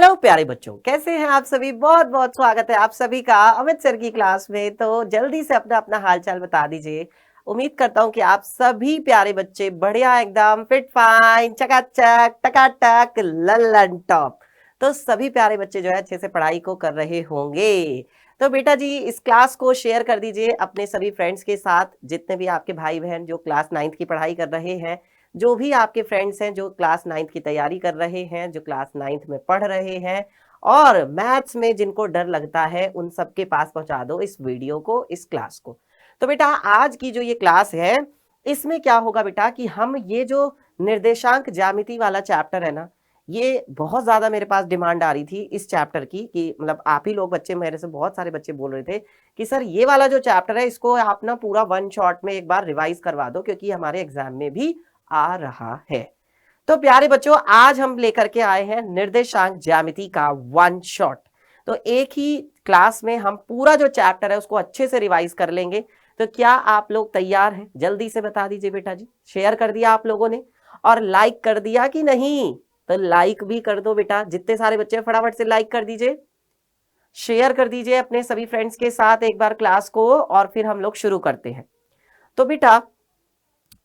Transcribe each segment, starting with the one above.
Hello प्यारे बच्चों, कैसे हैं आप सभी। बहुत बहुत स्वागत है आप सभी का अमित सर की क्लास में। तो जल्दी से अपना अपना हालचाल बता दीजिए। उम्मीद करता हूं कि आप सभी प्यारे बच्चे बढ़िया, एकदम फिट फाइन, चकाचक टकाटक लल्लन टॉप। तो सभी प्यारे बच्चे जो है अच्छे से पढ़ाई को कर रहे होंगे। तो बेटा जी इस क्लास को शेयर कर दीजिए अपने सभी फ्रेंड्स के साथ, जितने भी आपके भाई बहन जो क्लास 9th की पढ़ाई कर रहे हैं, जो भी आपके फ्रेंड्स हैं जो क्लास 9th की तैयारी कर रहे हैं, जो क्लास 9th में पढ़ रहे हैं और मैथ्स में जिनको डर लगता है, उन सबके पास पहुंचा दो इस वीडियो को, इस क्लास को। तो बेटा आज की जो ये क्लास है, इसमें क्या होगा बेटा कि हम ये जो निर्देशांक ज्यामिति वाला चैप्टर है ना, ये बहुत ज्यादा मेरे पास डिमांड आ रही थी इस चैप्टर की, कि मतलब आप ही लोग बच्चे, मेरे से बहुत सारे बच्चे बोल रहे थे कि सर ये वाला जो चैप्टर है इसको आप ना पूरा वन शॉट में एक बार रिवाइज करवा दो, क्योंकि हमारे एग्जाम में भी आ रहा है। तो प्यारे बच्चों आज हम लेकर के आए हैं निर्देशांक ज्यामिति का वन शॉट। तो एक ही क्लास में हम पूरा जो चैप्टर है उसको अच्छे से रिवाइज कर लेंगे। तो क्या आप लोग तैयार हैं? जल्दी से बता दीजिए बेटा जी। शेयर कर दिया आप लोगों ने और लाइक कर दिया कि नहीं? तो लाइक भी कर दो बेटा, जितने सारे बच्चे फटाफट से लाइक कर दीजिए, शेयर कर दीजिए अपने सभी फ्रेंड्स के साथ एक बार क्लास को, और फिर हम लोग शुरू करते हैं। तो बेटा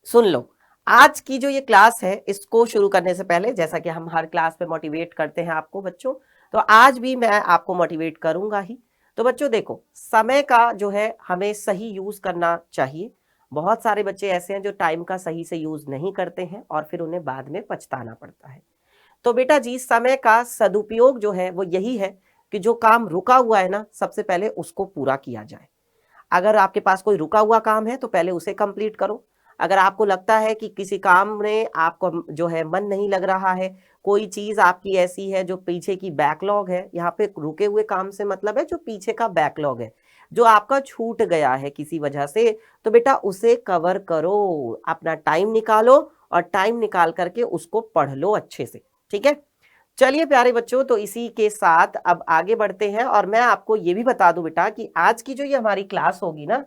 सुन लो, आज की जो ये क्लास है इसको शुरू करने से पहले, जैसा कि हम हर क्लास पे मोटिवेट करते हैं आपको बच्चों, तो आज भी मैं आपको मोटिवेट करूंगा ही। तो बच्चों देखो, समय का जो है हमें सही यूज करना चाहिए। बहुत सारे बच्चे ऐसे हैं जो टाइम का सही से यूज नहीं करते हैं और फिर उन्हें बाद में पछताना पड़ता है। तो बेटा जी समय का सदुपयोग जो है वो यही है कि जो काम रुका हुआ है ना, सबसे पहले उसको पूरा किया जाए। अगर आपके पास कोई रुका हुआ काम है तो पहले उसे कंप्लीट करो। अगर आपको लगता है कि किसी काम में आपको जो है मन नहीं लग रहा है, कोई चीज आपकी ऐसी है जो पीछे की बैकलॉग है, यहाँ पे रुके हुए काम से मतलब है जो पीछे का बैकलॉग है, जो आपका छूट गया है किसी वजह से, तो बेटा उसे कवर करो। अपना टाइम निकालो और टाइम निकाल करके उसको पढ़ लो अच्छे से, ठीक है। चलिए प्यारे बच्चों, तो इसी के साथ अब आगे बढ़ते हैं। और मैं आपको ये भी बता दूं बेटा कि आज की जो ये हमारी क्लास होगी ना,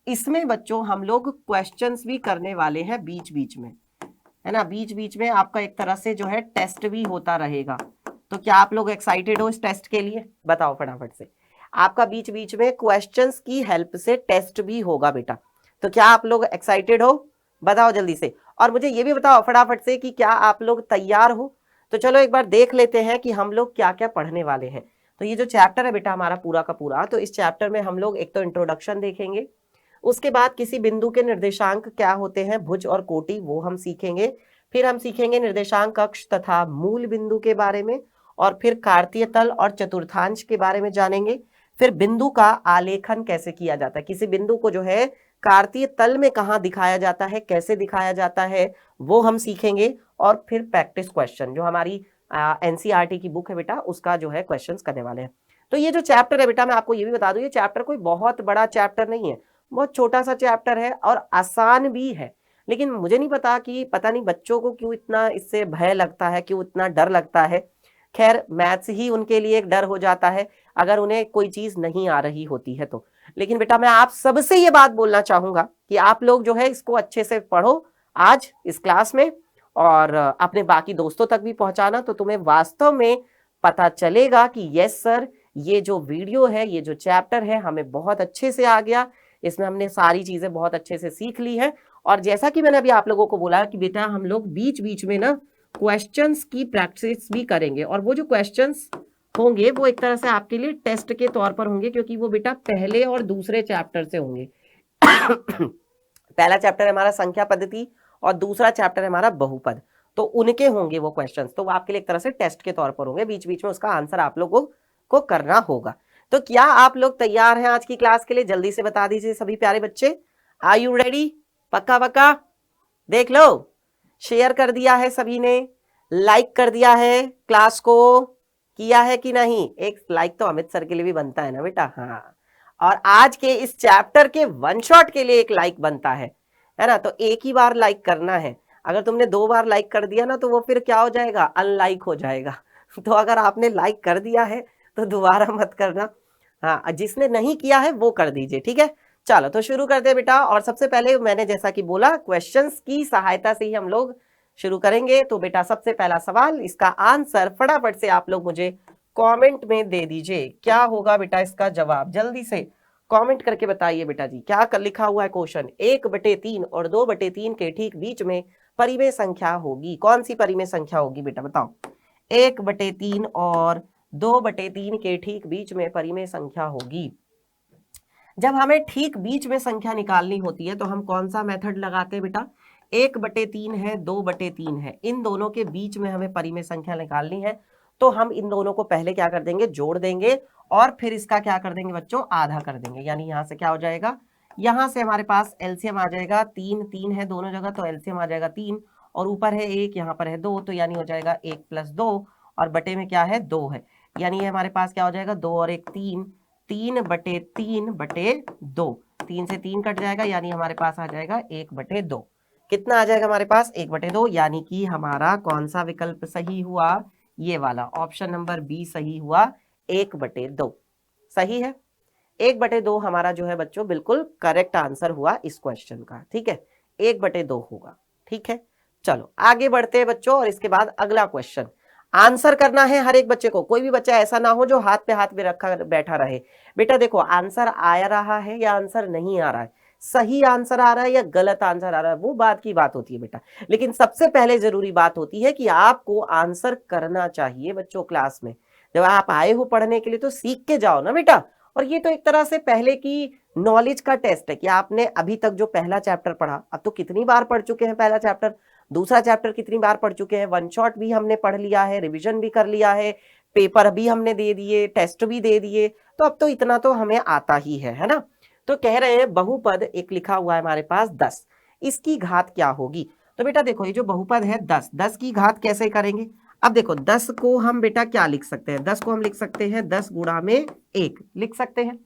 इसमें बच्चों हम लोग क्वेश्चंस भी करने वाले हैं बीच बीच में, है ना। बीच बीच में आपका एक तरह से जो है टेस्ट भी होता रहेगा। तो क्या आप लोग एक्साइटेड हो इस टेस्ट के लिए? बताओ फटाफट से। आपका बीच बीच में क्वेश्चंस की हेल्प से टेस्ट भी होगा बेटा। तो क्या आप लोग एक्साइटेड हो? बताओ जल्दी से। और मुझे ये भी बताओ फटाफट से कि क्या आप लोग तैयार हो? तो चलो एक बार देख लेते हैं कि हम लोग क्या क्या पढ़ने वाले हैं। तो ये जो चैप्टर है बेटा हमारा पूरा का पूरा, तो इस चैप्टर में हम लोग एक तो इंट्रोडक्शन देखेंगे, उसके बाद किसी बिंदु के निर्देशांक क्या होते हैं, भुज और कोटि, वो हम सीखेंगे। फिर हम सीखेंगे निर्देशांक अक्ष तथा मूल बिंदु के बारे में, और फिर कार्तीय तल और चतुर्थांश के बारे में जानेंगे। फिर बिंदु का आलेखन कैसे किया जाता है, किसी बिंदु को जो है कार्तीय तल में कहाँ दिखाया जाता है, कैसे दिखाया जाता है, वो हम सीखेंगे। और फिर प्रैक्टिस क्वेश्चन, जो हमारी एनसीईआरटी की बुक है बेटा, उसका जो है क्वेश्चंस करने वाले हैं। तो ये जो चैप्टर है बेटा, मैं आपको ये भी बता दूं, ये चैप्टर कोई बहुत बड़ा चैप्टर नहीं है, बहुत छोटा सा चैप्टर है और आसान भी है। लेकिन मुझे नहीं पता कि पता नहीं बच्चों को क्यों इतना इससे भय लगता है, क्यों इतना डर लगता है। खैर मैथ्स ही उनके लिए एक डर हो जाता है अगर उन्हें कोई चीज नहीं आ रही होती है तो। लेकिन बेटा मैं आप सबसे ये बात बोलना चाहूंगा कि आप लोग जो है इसको अच्छे से पढ़ो आज इस क्लास में, और अपने बाकी दोस्तों तक भी पहुंचाना, तो तुम्हें वास्तव में पता चलेगा कि यस सर, ये जो वीडियो है, ये जो चैप्टर है, हमें बहुत अच्छे से आ गया, इसमें हमने सारी चीजें बहुत अच्छे से सीख ली है। और जैसा कि मैंने अभी आप लोगों को बोला कि बेटा हम लोग बीच बीच में ना क्वेश्चंस की प्रैक्टिस भी करेंगे, और वो जो क्वेश्चंस होंगे वो एक तरह से आपके लिए टेस्ट के तौर पर होंगे, क्योंकि वो बेटा पहले और दूसरे चैप्टर से होंगे। पहला चैप्टर है हमारा संख्या पद्धति और दूसरा चैप्टर है हमारा बहुपद, तो उनके होंगे वो क्वेश्चंस, तो वो आपके लिए एक तरह से टेस्ट के तौर पर होंगे। बीच बीच में उसका आंसर आप लोगों को करना होगा। तो क्या आप लोग तैयार हैं आज की क्लास के लिए? जल्दी से बता दीजिए सभी प्यारे बच्चे। Are you ready? पक्का पक्का? देख लो, शेयर कर दिया है सभी ने, लाइक कर दिया है क्लास को, किया है कि नहीं? एक लाइक तो अमित सर के लिए भी बनता है ना बेटा। हाँ, और आज के इस चैप्टर के वन शॉट के लिए एक लाइक बनता है ना। तो एक ही बार लाइक करना है। अगर तुमने 2 बार लाइक कर दिया ना तो वो फिर क्या हो जाएगा, अनलाइक हो जाएगा। तो अगर आपने लाइक कर दिया है तो दोबारा मत करना। हाँ, जिसने नहीं किया है वो कर दीजिए, ठीक है। चलो तो शुरू करते हैं बेटा। और सबसे पहले मैंने जैसा कि बोला, क्वेश्चंस की सहायता से ही हम लोग शुरू करेंगे। तो बेटा सबसे पहला सवाल, इसका आंसर फटाफट से आप लोग मुझे कमेंट में दे दीजिए क्या होगा बेटा इसका जवाब। जल्दी से कमेंट करके बताइए बेटा जी क्या लिखा हुआ है क्वेश्चन। 1/3 और 2/3 के ठीक बीच में परिमेय संख्या होगी। कौन सी परिमेय संख्या होगी बेटा बताओ। 1/3 और 2/3 के ठीक बीच में परिमेय संख्या होगी। जब हमें ठीक बीच में संख्या निकालनी होती है तो हम कौन सा मेथड लगाते हैं बेटा। 1/3 है 2/3 है, इन दोनों के बीच में हमें परिमेय संख्या निकालनी है तो हम इन दोनों को पहले क्या कर देंगे, जोड़ देंगे और फिर इसका क्या कर देंगे बच्चों, आधा कर देंगे। यानी यहां से क्या हो जाएगा, यहां से हमारे पास एलसीएम आ जाएगा 3, 3 है दोनों जगह तो एलसीएम आ जाएगा 3 और ऊपर है 1, यहाँ पर है 2 तो यानी हो जाएगा 1 + 2 और बटे में क्या है 2 है। यानी ये हमारे पास क्या हो जाएगा 2 और 1 3, 3/3/2, 3 से 3 कट जाएगा यानी हमारे पास आ जाएगा 1/2। कितना आ जाएगा हमारे पास 1/2, यानी कि हमारा कौन सा विकल्प सही हुआ, ये वाला ऑप्शन नंबर बी सही हुआ, 1/2 सही है। 1/2 हमारा जो है बच्चों बिल्कुल करेक्ट आंसर हुआ इस क्वेश्चन का। ठीक है 1/2 होगा। ठीक है चलो आगे बढ़ते हैं बच्चों और इसके बाद अगला क्वेश्चन आंसर करना है हर एक बच्चे को। कोई भी बच्चा ऐसा ना हो जो हाथ पे हाथ में रखा बैठा रहे। बेटा देखो आंसर आ रहा है या आंसर नहीं आ रहा है, सही आंसर आ रहा है या गलत आंसर आ रहा है, वो बात की बात होती है बेटा। लेकिन सबसे पहले जरूरी बात होती है कि आपको आंसर करना चाहिए बच्चों। क्लास में जब आप आए हो पढ़ने के लिए तो सीख के जाओ ना बेटा। और ये तो एक तरह से पहले की नॉलेज का टेस्ट है कि आपने अभी तक जो पहला चैप्टर पढ़ा, अब तो कितनी बार पढ़ चुके हैं पहला चैप्टर, दूसरा चैप्टर कितनी बार पढ़ चुके हैं, वन शॉट भी हमने पढ़ लिया है, रिवीजन भी कर लिया है, पेपर भी हमने दे दिए, टेस्ट भी दे दिए, तो अब तो इतना तो हमें आता ही है ना। तो कह रहे हैं बहुपद एक लिखा हुआ है हमारे पास 10, इसकी घात क्या होगी। तो बेटा देखो ये जो बहुपद है 10, 10 की घात कैसे करेंगे। अब देखो 10 को हम बेटा क्या लिख सकते हैं, 10 को हम लिख सकते हैं 10 गुणा में 1 लिख सकते हैं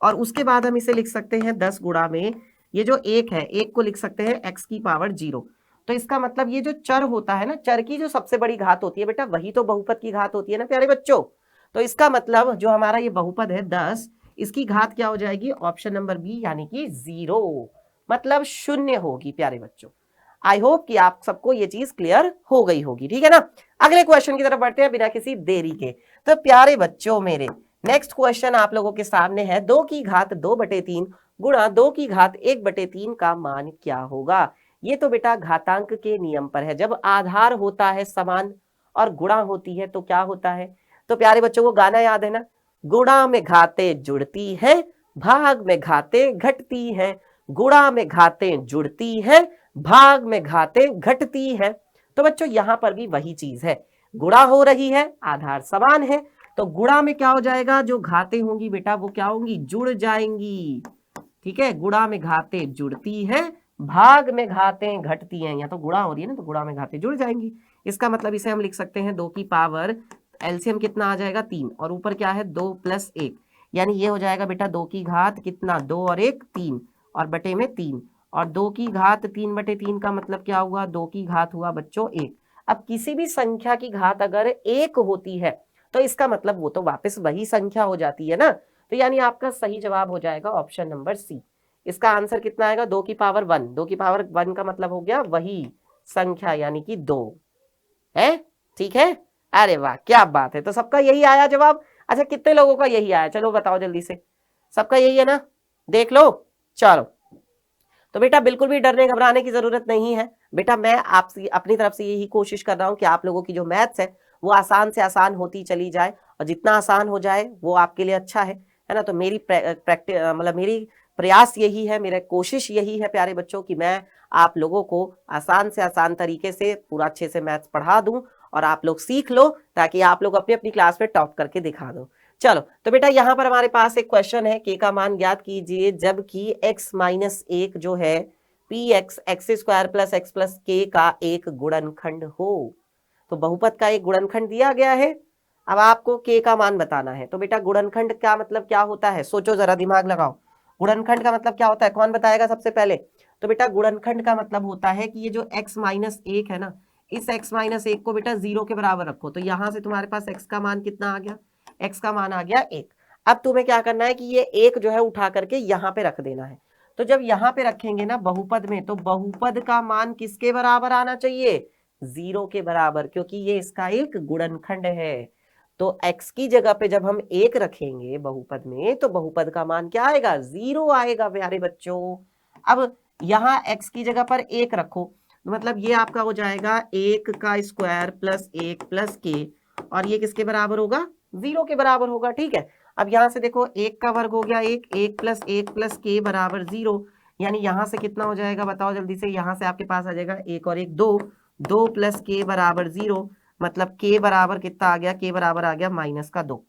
और उसके बाद हम इसे लिख सकते हैं 10 गुणा में ये जो 1 है 1 को लिख सकते हैं x⁻0। तो इसका मतलब ये जो चर होता है ना, चर की जो सबसे बड़ी घात होती है बेटा वही तो बहुपद की घात होती है ना प्यारे बच्चों। तो इसका मतलब जो हमारा ये बहुपद है 10, इसकी घात क्या हो जाएगी, ऑप्शन नंबर बी यानी कि 0, मतलब 0 होगी प्यारे बच्चों। आई होप कि आप सबको ये चीज क्लियर हो गई होगी। ठीक है ना, अगले क्वेश्चन की तरफ बढ़ते हैं बिना किसी देरी के। तो प्यारे बच्चों मेरे नेक्स्ट क्वेश्चन आप लोगों के सामने है 2 की घात 2/3 गुणा 2 की घात 1/3 का मान क्या होगा। ये तो बेटा घातांक के नियम पर है, जब आधार होता है समान और गुणा होती है तो क्या होता है। तो प्यारे बच्चों को गाना याद है ना, गुणा में घातें जुड़ती हैं, भाग में घातें घटती हैं, गुणा में घातें जुड़ती हैं, भाग में घातें घटती हैं। तो बच्चों यहां पर भी वही चीज है, गुणा हो रही है, आधार समान है, तो गुणा में क्या हो जाएगा, जो घातें होंगी बेटा वो क्या होंगी, जुड़ जाएंगी। ठीक है, गुणा में घातें जुड़ती हैं, भाग में घातें घटती हैं, या तो गुणा हो रही है ना तो गुणा में घातें जुड़ जाएंगी। इसका मतलब इसे हम लिख सकते हैं 2 की पावर एलसीएम कितना आ जाएगा 3 और ऊपर क्या है 2 + 1, यानी ये हो जाएगा बेटा 2 की घात कितना 2 और 1 3 और बटे में 3 और 2 की घात 3/3 का मतलब क्या हुआ, 2 की घात हुआ बच्चों 1। अब किसी भी संख्या की घात अगर 1 होती है तो इसका मतलब वो तो वापस वही संख्या हो जाती है ना। तो यानी आपका सही जवाब हो जाएगा ऑप्शन नंबर सी। इसका आंसर कितना आएगा 2 की पावर 1, 2 की पावर 1 का मतलब हो गया वही संख्या यानी कि 2 है। ठीक है, अरे वाह क्या बात है, तो सबका यही आया जवाब। अच्छा कितने लोगों का यही आया, चलो बताओ जल्दी से, सबका यही है ना, देख लो। चलो तो बेटा बिल्कुल भी डरने घबराने की जरूरत नहीं है बेटा, मैं आपसे अपनी तरफ से यही कोशिश कर रहा हूं कि आप लोगों की जो मैथ्स है वो आसान से आसान होती चली जाए और जितना आसान हो जाए वो आपके लिए अच्छा है ना। तो मेरी प्रैक्टिस मतलब मेरी प्रयास यही है, मेरा कोशिश यही है प्यारे बच्चों कि मैं आप लोगों को आसान से आसान तरीके से पूरा अच्छे से मैथ्स पढ़ा दूं और आप लोग सीख लो ताकि आप लोग अपनी अपनी क्लास में टॉप करके दिखा दो। चलो तो बेटा यहाँ पर हमारे पास एक क्वेश्चन है, के का मान ज्ञात कीजिए जबकि x-1 जो है px x² + x + k का एक गुणनखंड हो। तो बहुपद का एक गुणनखंड दिया गया है, अब आपको k का मान बताना है। तो बेटा गुणनखंड का मतलब क्या होता है, सोचो जरा दिमाग लगाओ, गुणनखंड का मतलब क्या होता है, कौन बताएगा सबसे पहले। तो बेटा गुणनखंड का मतलब होता है कि ये जो x-1 है ना, इस x-1 को बेटा 0 के बराबर रखो, तो यहां से तुम्हारे पास x का मान कितना आ गया, x का मान आ गया 1। अब तुम्हें क्या करना है कि ये 1 जो है उठा करके यहाँ पे रख देना है। तो जब यहाँ पे रखेंगे ना बहुपद में, तो बहुपद का मान किसके बराबर आना चाहिए, 0 के बराबर, क्योंकि ये इसका एक गुणनखंड है। तो x की जगह पे जब हम 1 रखेंगे बहुपद में, तो बहुपद का मान क्या आएगा? 0 आएगा प्यारे बच्चों। अब यहाँ x की जगह पर 1 रखो, मतलब ये आपका हो जाएगा 1 का स्क्वायर प्लस 1 प्लस k, और ये किसके बराबर होगा? 0 के बराबर होगा। ठीक है, अब यहाँ से देखो 1 का वर्ग हो गया 1, 1 प्लस k बराबर 0, यानी यहाँ से कितना हो जाएगा बताओ जल्दी से? यहाँ से आपके पास आ जाएगा 1 और 1 2, 2 प्लस k बराबर 0, मतलब k बराबर कितना आ गया? k बराबर आ गया -2,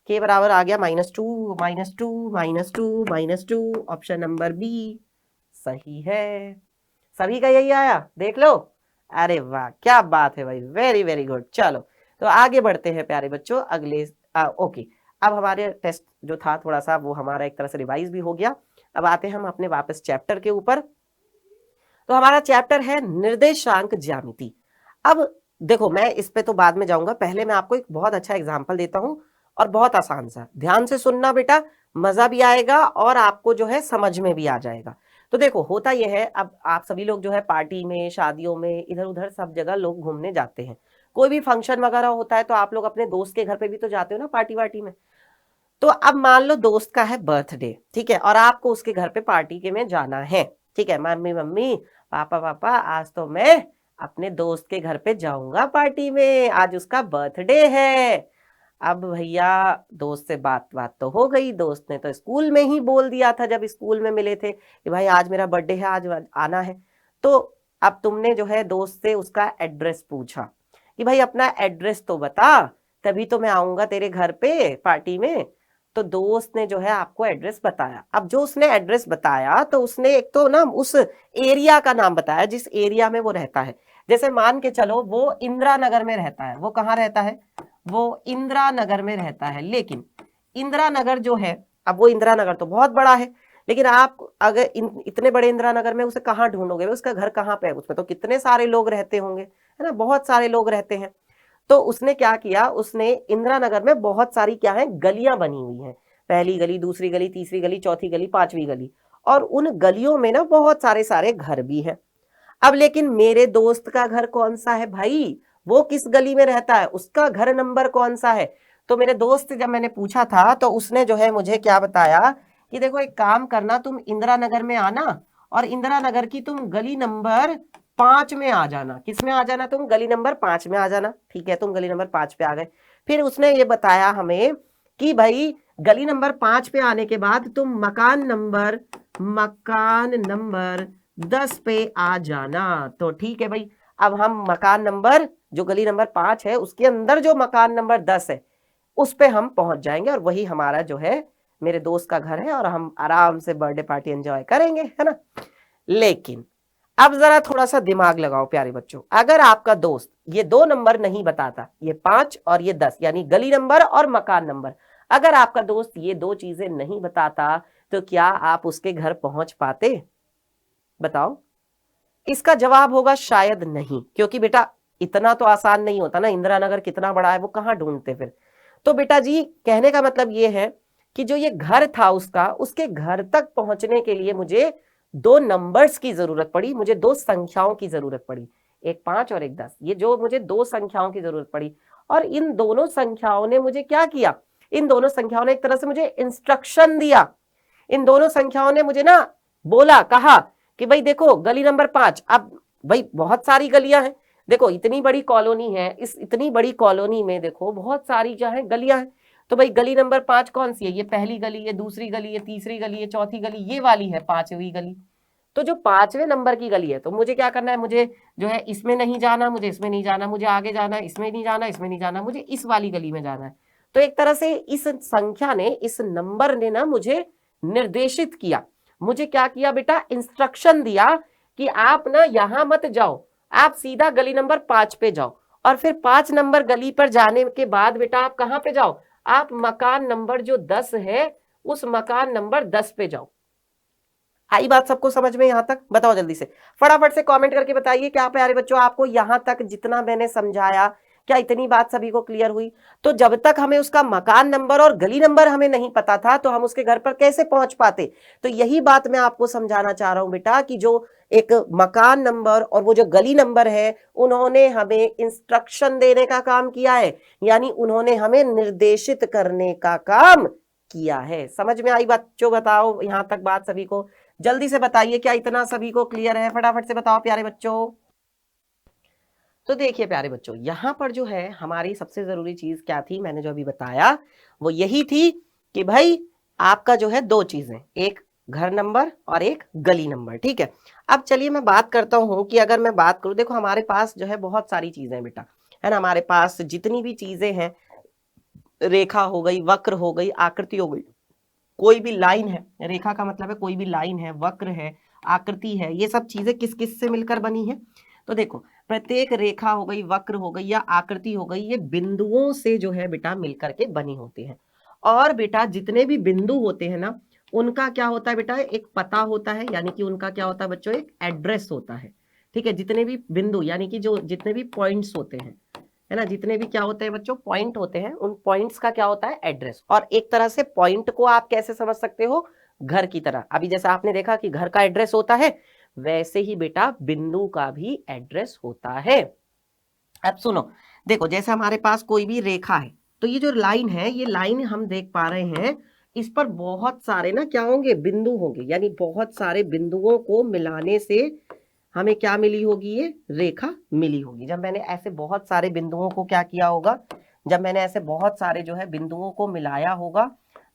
k बराबर आ गया -2, -2, -2, -2। ऑप्शन नंबर बी सही है। सभी का यही आया, देख लो। अरे वाह, क्या बात है भाई, वेरी वेरी गुड। चलो तो आगे बढ़ते हैं प्यारे बच्चों अगले ओके। अब हमारे टेस्ट जो था थोड़ा सा वो हमारा एक तरह से रिवाइज भी हो गया। अब आते हैं हम अपने वापस चैप्टर के ऊपर। तो हमारा चैप्टर है निर्देशांक ज्यामिति। अब देखो मैं इस पे तो बाद में जाऊंगा, पहले मैं आपको एक बहुत अच्छा एग्जांपल देता हूं और बहुत आसान सा, ध्यान से सुनना बेटा, मजा भी आएगा और आपको जो है समझ में भी आ जाएगा। तो देखो होता यह है, अब आप सभी लोग जो है पार्टी में, शादियों में, इधर उधर सब जगह लोग घूमने जाते हैं। कोई भी फंक्शन वगैरह होता है तो आप लोग अपने दोस्त के घर पे भी तो जाते हो ना, पार्टी वार्टी में। तो अब मान लो दोस्त का है बर्थडे, ठीक है, और आपको उसके घर पे पार्टी के में जाना है। ठीक है, मम्मी मम्मी पापा पापा आज तो मैं अपने दोस्त के घर पे जाऊंगा पार्टी में, आज उसका बर्थडे है। अब भैया दोस्त से बात बात तो हो गई, दोस्त ने तो स्कूल में ही बोल दिया था जब स्कूल में मिले थे कि भाई आज मेरा बर्थडे है, आज आना है। तो अब तुमने जो है दोस्त से उसका एड्रेस पूछा कि भाई अपना एड्रेस तो बता, तभी तो मैं आऊंगा तेरे घर पे पार्टी में। तो दोस्त ने जो है आपको एड्रेस बताया। अब जो उसने एड्रेस बताया तो उसने एक तो ना उस एरिया का नाम बताया जिस एरिया में वो रहता है। जैसे मान के चलो वो इंदिरा नगर में रहता है। वो कहाँ रहता है? वो इंदिरा नगर में रहता है। लेकिन इंदिरा नगर जो है, अब वो इंदिरा नगर तो बहुत बड़ा है, लेकिन आप अगर इतने बड़े इंदिरा नगर में उसे कहाँ ढूंढोगे? उसका घर कहाँ पे है? उसमें तो कितने सारे लोग रहते होंगे, है ना, बहुत सारे लोग रहते हैं। तो उसने क्या किया, उसने इंदिरा नगर में बहुत सारी क्या है गलियां बनी हुई हैं, पहली गली, दूसरी गली, तीसरी गली, चौथी गली, पांचवी गली, और उन गलियों में ना बहुत सारे सारे घर भी हैं। अब लेकिन मेरे दोस्त का घर कौन सा है भाई? वो किस गली में रहता है? उसका घर नंबर कौन सा है? तो मेरे दोस्त से जब मैंने पूछा था तो उसने जो है मुझे क्या बताया कि देखो एक काम करना, तुम इंदिरा नगर में आना और इंदिरा नगर की तुम गली नंबर 5 में आ जाना। किस में आ जाना? तुम गली नंबर 5 में आ जाना। ठीक है, तुम गली नंबर 5 पे आ गए। फिर उसने ये बताया हमें कि भाई गली नंबर 5 पे आने के बाद तुम मकान नंबर 10 पे आ जाना। तो ठीक है भाई, अब हम मकान नंबर जो गली नंबर 5 है उसके अंदर जो मकान नंबर 10 है उस पे हम पहुंच जाएंगे और वही हमारा जो है मेरे दोस्त का घर है और हम आराम से बर्थडे पार्टी एंजॉय करेंगे, है ना। लेकिन अब जरा थोड़ा सा दिमाग लगाओ प्यारे बच्चों, अगर आपका दोस्त ये दो नंबर नहीं बताता, ये 5 और ये 10 यानी गली नंबर और मकान नंबर, अगर आपका दोस्त ये दो चीजें नहीं बताता तो क्या आप उसके घर पहुंच पाते? बताओ। इसका जवाब होगा शायद नहीं, क्योंकि बेटा इतना तो आसान नहीं होता ना, इंदिरा नगर कितना बड़ा है वो कहां ढूंढते फिर। तो बेटा जी कहने का मतलब ये है कि जो ये घर था उसका, उसके घर तक पहुंचने के लिए मुझे दो नंबर्स की जरूरत पड़ी, मुझे दो संख्याओं की जरूरत पड़ी, एक 5 और एक 10। ये जो मुझे दो संख्याओं की जरूरत पड़ी, और इन दोनों संख्याओं ने मुझे क्या किया? इन दोनों संख्याओं ने एक तरह से मुझे इंस्ट्रक्शन दिया। इन दोनों संख्याओं ने मुझे ना बोला, कहा कि भाई देखो गली नंबर 5, अब भाई बहुत सारी गलियां हैं, देखो इतनी बड़ी कॉलोनी है, इस इतनी बड़ी कॉलोनी में देखो बहुत सारी क्या है गलियां हैं। तो भाई गली नंबर 5 कौन सी है? ये पहली गली है, दूसरी गली है, तीसरी गली है, चौथी गली, ये वाली है 5वीं गली। तो जो 5वें नंबर की गली है, तो मुझे क्या करना है? मुझे जो है इसमें नहीं जाना, मुझे इसमें नहीं जाना, मुझे आगे जाना, इसमें नहीं जाना, इसमें नहीं जाना, मुझे इस वाली गली में जाना है। तो एक तरह से इस संख्या ने, इस नंबर ने ना मुझे निर्देशित किया, मुझे क्या किया बेटा? इंस्ट्रक्शन दिया कि आप ना यहां मत जाओ, आप सीधा गली नंबर 5 पे जाओ, और फिर 5 नंबर गली पर जाने के बाद बेटा आप कहां पे जाओ? आप मकान नंबर जो 10 है उस मकान नंबर 10 पे जाओ। आई बात सबको समझ में यहां तक? बताओ जल्दी से, फटाफट से कमेंट करके बताइए क्या प्यारे बच्चों आपको यहां तक जितना मैंने समझाया क्या इतनी बात सभी को क्लियर हुई? तो जब तक हमें उसका मकान नंबर और गली नंबर हमें नहीं पता था तो हम उसके घर पर कैसे पहुंच पाते? तो यही बात मैं आपको समझाना चाह रहा हूं बेटा कि जो एक मकान नंबर और वो जो गली नंबर है, उन्होंने हमें इंस्ट्रक्शन देने का काम किया है, यानी उन्होंने हमें निर्देशित करने का काम किया है। समझ में आई बच्चों? बताओ यहां तक बात सभी को, जल्दी से बताइए, क्या इतना सभी को क्लियर है? फटाफट से बताओ प्यारे बच्चों। तो देखिए प्यारे बच्चों, यहां पर जो है हमारी सबसे जरूरी चीज क्या थी, मैंने जो अभी बताया वो यही थी कि भाई आपका जो है दो चीजें, एक घर नंबर और एक गली नंबर। ठीक है, अब चलिए मैं बात करता हूं कि अगर मैं बात करूं, देखो हमारे पास जो है बहुत सारी चीजें हैं बेटा, है ना। हमारे पास जितनी भी चीजें हैं, रेखा हो गई, वक्र हो गई, आकृति हो गई, कोई भी लाइन है, रेखा का मतलब है कोई भी लाइन है, वक्र है, आकृति है, ये सब चीजें किस किस से मिलकर बनी है? तो देखो प्रत्येक रेखा हो गई, वक्र हो गई या आकृति हो गई, ये बिंदुओं से जो है बेटा मिलकर के बनी होती है। और बेटा जितने भी बिंदु होते हैं ना, उनका क्या होता है बेटा, एक पता होता है, यानी कि उनका क्या होता है बच्चों, एक एड्रेस होता है। ठीक है, जितने भी बिंदु यानी कि जो जितने भी पॉइंट्स होते हैं, है ना, जितने भी क्या होते हैं बच्चों, पॉइंट होते हैं, उन पॉइंट्स का क्या होता है, एड्रेस। और एक तरह से पॉइंट को आप कैसे समझ सकते हो, घर की तरह। अभी जैसा आपने देखा कि घर का एड्रेस होता है, वैसे ही बेटा बिंदु का भी एड्रेस होता है। अब सुनो, देखो जैसे हमारे पास कोई भी रेखा है, तो ये जो लाइन है, ये लाइन हम देख पा रहे हैं, इस पर बहुत सारे ना क्या होंगे, बिंदु होंगे, यानी बहुत सारे बिंदुओं को मिलाने से हमें क्या मिली होगी, ये रेखा मिली होगी। जब मैंने ऐसे बहुत सारे बिंदुओं को क्या किया होगा, जब मैंने ऐसे बहुत सारे जो है बिंदुओं को मिलाया होगा,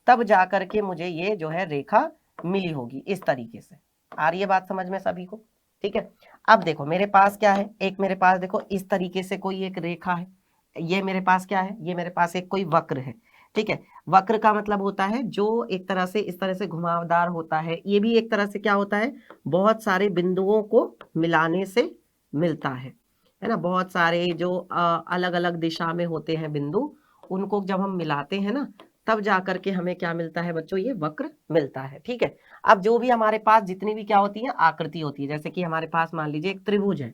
तब जाकर के मुझे ये जो है रेखा मिली होगी। इस तरीके से आ रही है बात समझ में सभी को? ठीक है, अब देखो मेरे पास क्या है, एक मेरे पास देखो इस तरीके से कोई एक रेखा है, ये मेरे पास क्या है, ये मेरे पास एक कोई वक्र है। ठीक है, वक्र का मतलब होता है जो एक तरह से इस तरह से घुमावदार होता है, ये भी एक तरह से क्या होता है, बहुत सारे बिंदुओं को मिलाने से मिलता है ना। बहुत सारे जो अलग अलग दिशा में होते हैं बिंदु, उनको जब हम मिलाते हैं ना, तब जाकर के हमें क्या मिलता है बच्चों, ये वक्र मिलता है। ठीक है, अब जो भी हमारे पास जितनी भी क्या होती है, आकृति होती है, जैसे कि हमारे पास मान लीजिए एक त्रिभुज है,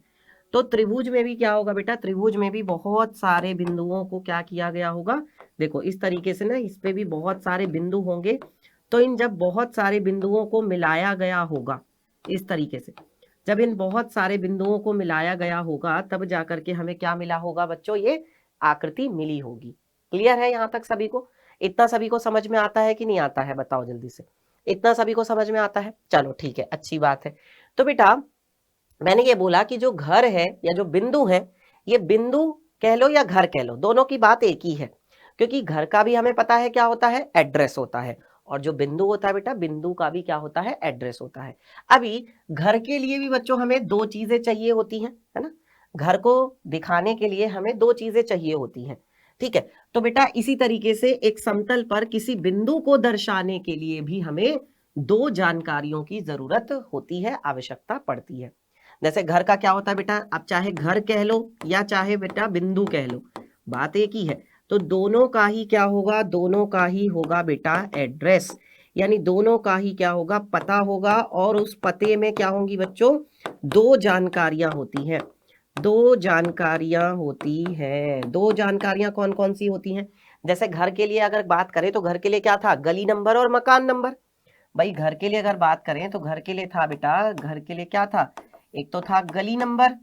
तो त्रिभुज में भी क्या होगा बेटा, त्रिभुज में भी बहुत सारे बिंदुओं को क्या किया गया होगा, देखो इस तरीके से ना, इस पे भी बहुत सारे बिंदु होंगे। तो इन जब बहुत सारे बिंदुओं को मिलाया गया होगा, इस तरीके से जब इन बहुत सारे बिंदुओं को मिलाया गया होगा, तब जाकर के हमें क्या मिला होगा बच्चों, ये आकृति मिली होगी। क्लियर है यहाँ तक सभी को? इतना सभी को समझ में आता है कि नहीं आता है, बताओ जल्दी से। इतना सभी को समझ में आता है? चलो ठीक है, अच्छी बात है। तो बेटा मैंने ये बोला कि जो घर है या जो बिंदु है, ये बिंदु कह लो या घर कह लो, दोनों की बात एक ही है, क्योंकि घर का भी हमें पता है क्या होता है, एड्रेस होता है, और जो बिंदु होता है बेटा, बिंदु का भी क्या होता है, एड्रेस होता है। अभी घर के लिए भी बच्चों हमें दो चीजें चाहिए होती हैं, है ना। घर को दिखाने के लिए हमें दो चीजें चाहिए होती हैं। ठीक है, तो बेटा इसी तरीके से एक समतल पर किसी बिंदु को दर्शाने के लिए भी हमें दो जानकारियों की जरूरत होती है, आवश्यकता पड़ती है। जैसे घर का क्या होता है बेटा, आप चाहे घर कह लो या चाहे बेटा बिंदु कह लो, बात एक ही है। तो दोनों का ही क्या होगा, दोनों का ही होगा बेटा एड्रेस, यानी दोनों का ही क्या होगा, पता होगा। और उस पते में क्या होंगी बच्चों, दो जानकारियां होती हैं, दो जानकारियां होती हैं। दो जानकारियां कौन कौन सी होती हैं? जैसे घर के लिए अगर बात करें तो घर के लिए क्या था, गली नंबर और मकान नंबर। भाई घर के लिए अगर बात करें तो घर के लिए था बेटा, घर के लिए क्या था, एक तो था गली नंबर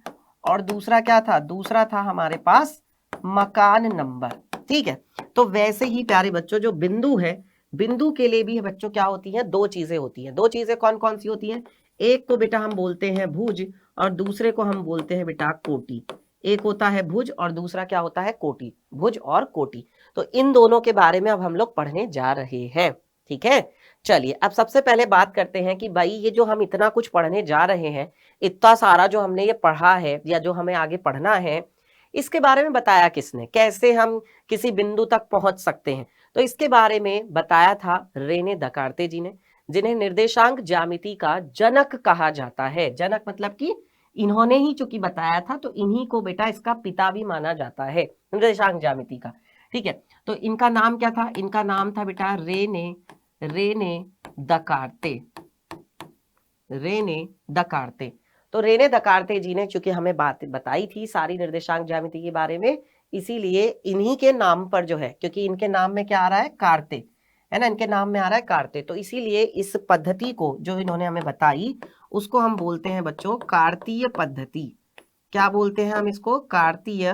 और दूसरा क्या था, दूसरा था हमारे पास मकान नंबर। ठीक है, तो वैसे ही प्यारे बच्चों जो बिंदु है, बिंदु के लिए भी बच्चों क्या होती हैं, दो चीजें होती हैं। दो चीजें कौन कौन सी होती हैं? एक को बेटा हम बोलते हैं भुज और दूसरे को हम बोलते हैं बेटा कोटि। एक होता है भुज और दूसरा क्या होता है, कोटि। भुज और कोटि, तो इन दोनों के बारे में अब हम लोग पढ़ने जा रहे हैं। ठीक है, चलिए अब सबसे पहले बात करते हैं कि भाई ये जो हम इतना कुछ पढ़ने जा रहे हैं, इतना सारा जो हमने ये पढ़ा है या जो हमें आगे पढ़ना है, इसके बारे में बताया किसने, कैसे हम किसी बिंदु तक पहुंच सकते हैं? तो इसके बारे में बताया था रेने दकार्ते जी ने, जिन्हें निर्देशांक ज्यामिति का जनक कहा जाता है। जनक मतलब कि इन्होंने ही चूंकि बताया था, तो इन्हीं को बेटा इसका पिता भी माना जाता है, निर्देशांक ज्यामिति का। ठीक है, तो इनका नाम क्या था, इनका नाम था बेटा रेने दकार्ते। रेने दकार्ते, तो रेने दकार्ते जी ने चूंकि हमें बात बताई थी सारी निर्देशांक ज्यामिति के बारे में, इसीलिए इन्हीं के नाम पर जो है, क्योंकि इनके नाम में क्या आ रहा है, कार्ते, है ना, इनके नाम में आ रहा है कार्ते, तो इसीलिए इस पद्धति को जो इन्होंने हमें बताई उसको हम बोलते हैं बच्चों कार्तीय पद्धति। क्या बोलते हैं हम इसको, कार्तीय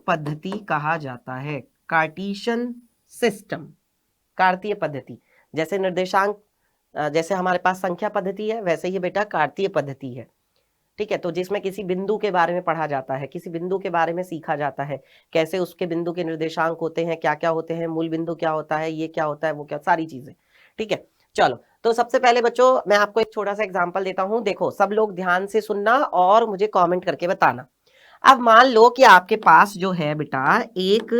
पद्धति कहा जाता है, कार्टीशन सिस्टम, कार्तीय पद्धति। जैसे निर्देशांक, जैसे हमारे पास संख्या पद्धति है, वैसे ही बेटा कार्तीय पद्धति है, ठीक है। तो जिसमें किसी बिंदु के बारे में पढ़ा जाता है, किसी बिंदु के बारे में सीखा जाता है, कैसे उसके बिंदु के निर्देशांक होते हैं, क्या क्या होते हैं, मूल बिंदु क्या होता है, ये क्या होता है, वो क्या, सारी चीजें, ठीक है। चलो, तो सबसे पहले बच्चों मैं आपको एक छोटा सा एग्जांपल देता हूं, देखो सब लोग ध्यान से सुनना और मुझे कमेंट करके बताना। अब मान लो कि आपके पास जो है बेटा एक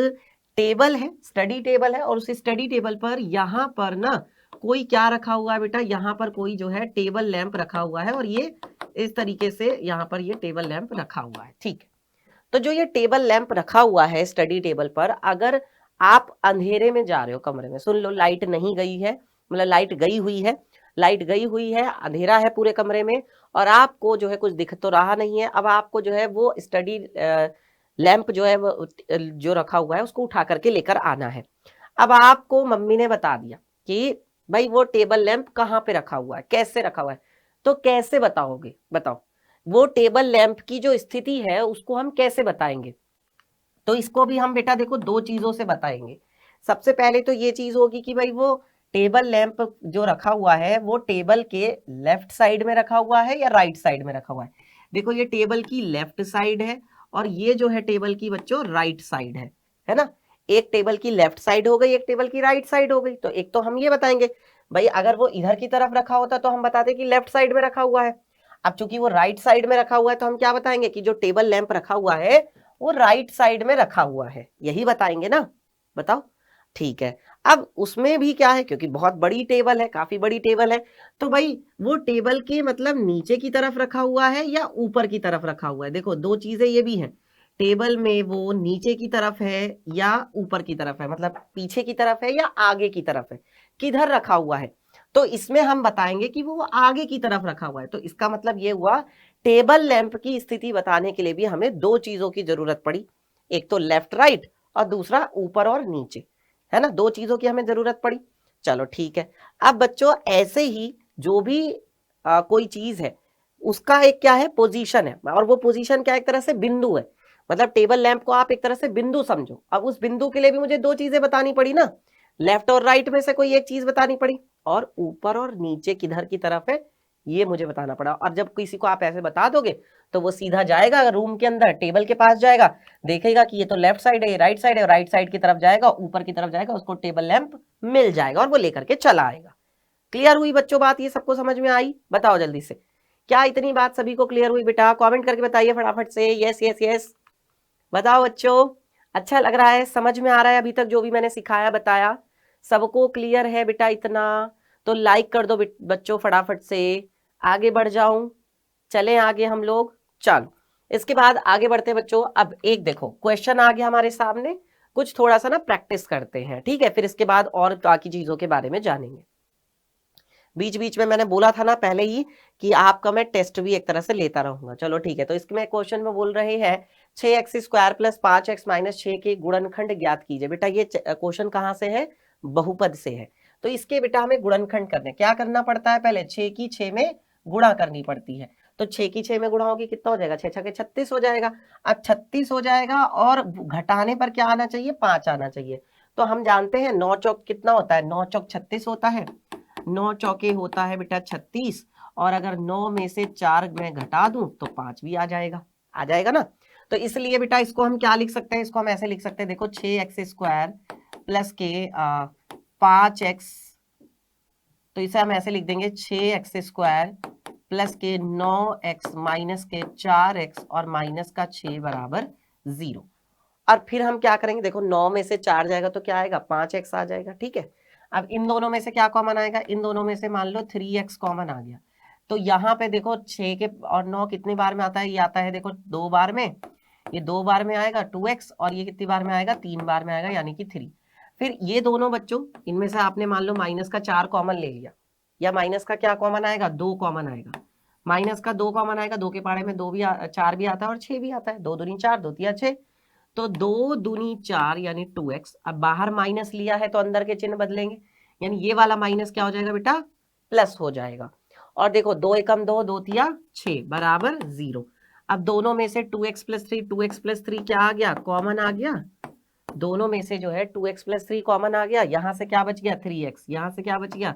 टेबल है, स्टडी टेबल है, और उस स्टडी टेबल पर यहाँ पर ना कोई क्या रखा हुआ है बेटा, यहाँ पर कोई जो है टेबल लैंप रखा हुआ है, और ये इस तरीके से यहाँ पर ये टेबल लैंप रखा हुआ है, ठीक है। तो जो ये टेबल लैंप रखा हुआ है स्टडी टेबल पर, अगर आप अंधेरे में जा रहे हो कमरे में, सुन लो, लाइट नहीं गई है, मतलब लाइट गई हुई है, लाइट गई हुई है, अंधेरा है पूरे कमरे में, और आपको जो है कुछ दिख तो रहा नहीं है, अब आपको जो है वो स्टडी लैंप जो है वो जो रखा हुआ है उसको उठा करके लेकर आना है। अब आपको मम्मी ने बता दिया कि भाई वो टेबल लैंप कहाँ पे रखा हुआ है, कैसे रखा हुआ है, तो कैसे बताओगे, बताओ, वो टेबल लैंप की जो स्थिति है उसको हम कैसे बताएंगे। तो इसको भी हम बेटा देखो दो चीजों से बताएंगे। सबसे पहले तो ये चीज होगी कि भाई वो टेबल लैंप जो रखा हुआ है वो टेबल के लेफ्ट साइड में रखा हुआ है या राइट साइड में रखा हुआ है। देखो ये टेबल की लेफ्ट साइड है और ये जो है टेबल की बच्चों राइट साइड है ना। एक टेबल की लेफ्ट साइड हो गई, एक टेबल की राइट साइड हो गई। तो एक तो हम ये बताएंगे भाई, अगर वो इधर की तरफ रखा होता तो हम बताते कि लेफ्ट साइड में रखा हुआ है। अब चूंकि वो राइट साइड में रखा हुआ है तो हम क्या बताएंगे कि जो टेबल लैंप रखा हुआ है वो राइट साइड में रखा हुआ है, यही बताएंगे ना, बताओ, ठीक है। अब उसमें भी क्या है, क्योंकि बहुत बड़ी टेबल है, काफी बड़ी टेबल है, तो भाई वो टेबल के मतलब नीचे की तरफ रखा हुआ है या ऊपर की तरफ रखा हुआ है। देखो दो चीजें ये भी हैं, टेबल में वो नीचे की तरफ है या ऊपर की तरफ है, मतलब पीछे की तरफ है या आगे की तरफ है, किधर रखा हुआ है। तो इसमें हम बताएंगे कि वो आगे की तरफ रखा हुआ है। तो इसका मतलब ये हुआ टेबल लैंप की स्थिति बताने के लिए भी हमें दो चीजों की जरूरत पड़ी, एक तो लेफ्ट राइट और दूसरा ऊपर और नीचे, है ना, दो चीजों की हमें जरूरत पड़ी। चलो ठीक है। अब बच्चों ऐसे ही जो भी कोई चीज है उसका एक क्या है, पोजीशन है, और वो पोजीशन क्या एक तरह से बिंदु है, मतलब टेबल लैंप को आप एक तरह से बिंदु समझो। अब उस बिंदु के लिए भी मुझे दो चीजें बतानी पड़ी ना, लेफ्ट और राइट में से कोई एक चीज बतानी पड़ी, और ऊपर और नीचे किधर की तरफ है ये मुझे बताना पड़ा। और जब किसी को आप ऐसे बता दोगे तो वो सीधा जाएगा रूम के अंदर, टेबल के पास जाएगा, देखेगा कि ये तो लेफ्ट साइड है, ये राइट साइड है, राइट साइड की तरफ जाएगा, ऊपर की तरफ जाएगा, उसको टेबल लैंप मिल जाएगा और वो लेकर के चला आएगा। क्लियर हुई बच्चों बात, ये सबको समझ में आई, बताओ जल्दी से, क्या इतनी बात सभी को क्लियर हुई बेटा, कमेंट करके बताइए फटाफट से, यस यस यस, बताओ बच्चों, अच्छा लग रहा है, समझ में आ रहा है अभी तक जो भी मैंने सिखाया बताया, सबको क्लियर है बेटा इतना, तो लाइक कर दो बच्चों फटाफट से, आगे बढ़ जाऊं, चलें आगे हम लोग, चलो इसके बाद आगे बढ़ते बच्चों। अब एक देखो क्वेश्चन आ गया हमारे सामने, कुछ थोड़ा सा ना प्रैक्टिस करते हैं, ठीक है, फिर इसके बाद और बाकी चीजों के बारे में जानेंगे। बीच बीच में मैंने बोला था ना पहले ही कि आपका मैं टेस्ट भी एक तरह से लेता रहूंगा। चलो ठीक है, तो इसमें क्वेश्चन में बोल रहे हैं 6x² प्लस 5x माइनस 6 के गुणनखंड ज्ञात कीजिए। बेटा ये क्वेश्चन कहाँ से है, बहुपद से है, तो इसके बेटा हमें गुणनखंड करने, क्या करना पड़ता है, पहले 6 की 6 में गुणा करनी पड़ती है। तो 6 की 6 में गुणा होगी कितना हो जाएगा, 6 6 36 हो जाएगा। अब 36 हो जाएगा और घटाने पर क्या आना चाहिए, 5 आना चाहिए। तो हम जानते हैं 9 चौक कितना होता है, 9 चौक 36 होता है, 9 चौके होता है बेटा 36, और अगर 9 में से 4 मैं घटा दूं तो 5 भी आ जाएगा ना। तो इसलिए बेटा इसको हम क्या लिख सकते हैं, इसको हम ऐसे लिख सकते हैं, देखो 6x² प्लस के 5x, तो इसे हम ऐसे लिख देंगे 6x² प्लस के 9x माइनस के 4x और माइनस का 6 बराबर 0। और फिर हम क्या करेंगे, देखो 9 में से 4 जाएगा तो क्या आएगा, 5x आ जाएगा, ठीक है। अब इन दोनों में से क्या कॉमन आएगा, इन दोनों में से मान लो 3x कॉमन आ गया, तो यहाँ पे देखो 6 के और 9 कितनी बार में आता है, ये आता है देखो 2 बार में, ये 2 बार में आएगा 2x, और ये कितनी बार में आएगा, 3 बार में आएगा, यानी कि 3। फिर ये दोनों बच्चों इनमें से आपने मान लो माइनस का 4 कॉमन ले लिया, या माइनस का क्या कॉमन आएगा, 2 कॉमन आएगा, माइनस का 2 कॉमन आएगा, 2 के पारे में 4 भी आता है और 6 भी आता है, 2 दूनी 4, 2 तिया 6, तो 2 दूनी 4 यानी 2x। अब बाहर माइनस लिया है तो अंदर के चिन्ह बदलेंगे, यानी ये वाला माइनस क्या हो जाएगा बेटा, प्लस हो जाएगा। और देखो 2 एकम 2, 2 तिया 6 बराबर 0। अब दोनों में से 2x प्लस 3, 2x प्लस 3 क्या आ गया, कॉमन आ गया। दोनों में से जो है 2x प्लस 3 कॉमन आ गया। यहां से क्या बच गया, 3x। यहां से क्या बच गया,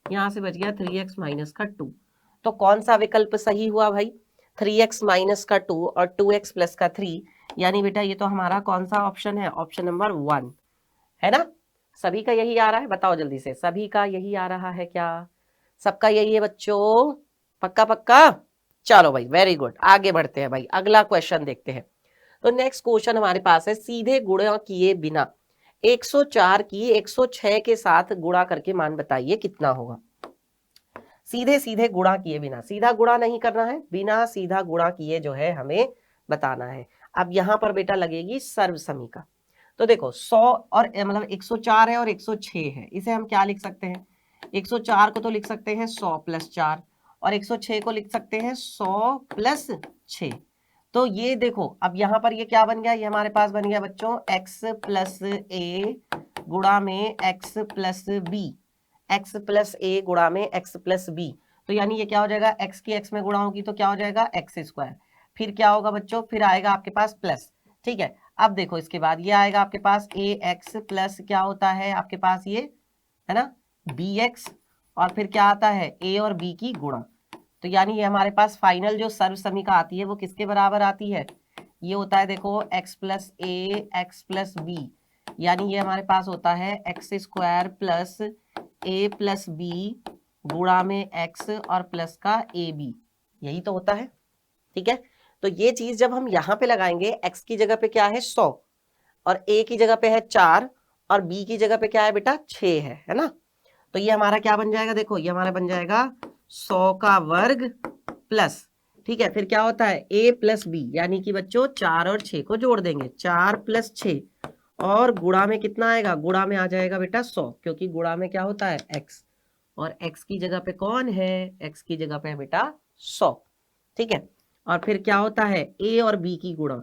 यहां से बच गया 3x माइनस का 2। तो कौन सा विकल्प सही हुआ भाई, 3x माइनस का 2 और 2x प्लस का 3, यानी बेटा ये तो हमारा कौन सा ऑप्शन है, ऑप्शन नंबर 1 है ना। सभी का यही आ रहा है, बताओ जल्दी से, सभी का यही आ रहा है क्या, सबका यही है बच्चों, पक्का पक्का। चलो भाई वेरी गुड, आगे बढ़ते हैं भाई, अगला क्वेश्चन देखते हैं। तो नेक्स्ट क्वेश्चन हमारे पास है, सीधे गुणा किए बिना 104 की 106 के साथ गुणा करके मान बताइए कितना होगा। सीधे सीधे गुणा किए बिना, सीधा गुणा नहीं करना है, बिना सीधा गुणा किए जो है हमें बताना है। अब यहां पर बेटा लगेगी सर्व समीका। तो देखो 100 और मतलब 104 है और 106 है, इसे हम क्या लिख सकते हैं, 104 को तो लिख सकते हैं 100 प्लस 4 और 106 को लिख सकते हैं 100 प्लस 6। तो ये देखो अब यहाँ पर ये क्या बन गया, ये हमारे पास बन गया बच्चों x प्लस ए गुणा में x plus B, x plus A गुणा में x प्लस बी। तो यानी ये क्या हो जाएगा, x की x में गुणा होगी तो क्या हो जाएगा एक्स स्क्वायर, फिर क्या होगा बच्चों, फिर आएगा आपके पास प्लस। ठीक है, अब देखो इसके बाद ये आएगा आपके पास ए एक्स प्लस क्या होता है आपके पास ये है ना बी एक्स, और फिर क्या आता है ए और बी की गुणा। तो यानी ये हमारे पास फाइनल जो सर्व समीका आती है वो किसके बराबर आती है, ये होता है देखो x प्लस ए एक्स प्लस बी, यानी ये हमारे पास होता है एक्स स्क्वायर प्लस ए प्लस बी गुणा में x और प्लस का ए बी, यही तो होता है। ठीक है, तो ये चीज जब हम यहाँ पे लगाएंगे, x की जगह पे क्या है 100 और a की जगह पे है 4 और b की जगह पे क्या है बेटा 6 है ना। तो ये हमारा क्या बन जाएगा, देखो ये हमारा बन जाएगा 100 का वर्ग प्लस, ठीक है, फिर क्या होता है a प्लस बी, यानी कि बच्चों 4 और 6 को जोड़ देंगे, 4 प्लस 6 और गुणा में कितना आएगा, गुणा में आ जाएगा बेटा 100, क्योंकि गुणा में क्या होता है x, और x की जगह पे कौन है, x की जगह पे है बेटा 100। ठीक है, और फिर क्या होता है a और b की गुणा,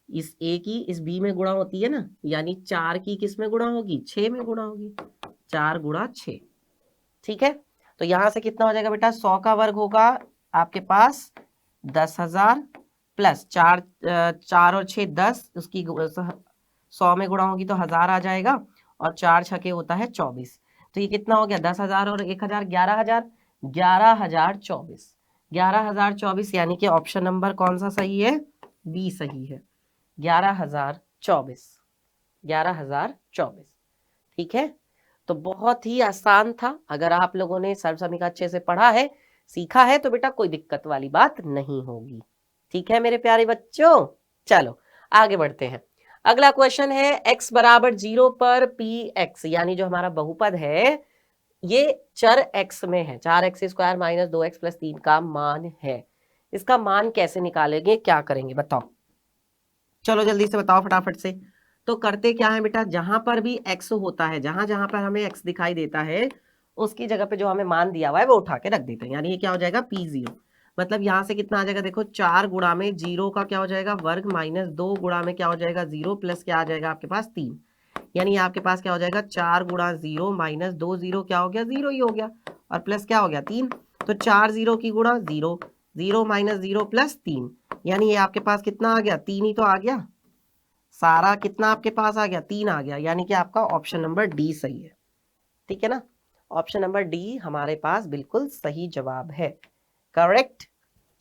इस a की इस b में गुणा होती है ना, यानी 4 की किस में गुणा होगी, 6 में गुणा होगी, 4 गुणा 6। ठीक है, तो यहां से कितना हो जाएगा बेटा, 100 का वर्ग होगा आपके पास 10,000 प्लस 4 4 और 6 10, उसकी 100 में गुणा होगी तो 1000 आ जाएगा, और 4 छके होता है 24। तो ये कितना हो गया 10,000 और 1,000 11,000, 11,024, 11,024, यानी कि ऑप्शन नंबर कौन सा सही है, बी सही है, 11,024, 11,024। ठीक है, तो बहुत ही आसान था, अगर आप लोगों ने सर्व समीका अच्छे से पढ़ा है सीखा है तो बेटा कोई दिक्कत वाली बात नहीं होगी। ठीक है मेरे प्यारे बच्चों, चलो आगे बढ़ते हैं। अगला क्वेश्चन है x बराबर 0 पर px, यानी जो हमारा बहुपद है ये चर x में है, 4x square minus 2x plus 3 का मान है, इसका मान कैसे निकालेंगे, क्या करेंगे बताओ, चलो जल्दी से बताओ फटाफट से। तो करते क्या है बेटा, जहां पर भी x होता है, जहां जहां पर हमें x दिखाई देता है उसकी जगह पे जो हमें मान दिया हुआ है वो उठा के रख देते हैं, यानी ये क्या हो जाएगा p0, मतलब यहां से कितना आ जाएगा देखो 4 गुणा में 0 का क्या हो जाएगा वर्ग माइनस 2 गुणा में क्या हो जाएगा 0 प्लस क्या आ जाएगा आपके पास 3, यानी आपके पास क्या हो जाएगा 4 गुणा 0 माइनस 2 0 क्या हो गया 0 ही हो गया, और प्लस क्या हो गया 3, तो 4 0 की गुणा 0 0 माइनस 0 प्लस 3, यानी ये आपके पास कितना आ गया 3 ही तो आ गया, सारा कितना आपके पास आ गया 3 आ गया, यानी कि आपका ऑप्शन नंबर डी सही है। ठीक है ना, ऑप्शन नंबर डी हमारे पास बिल्कुल सही जवाब है, करेक्ट।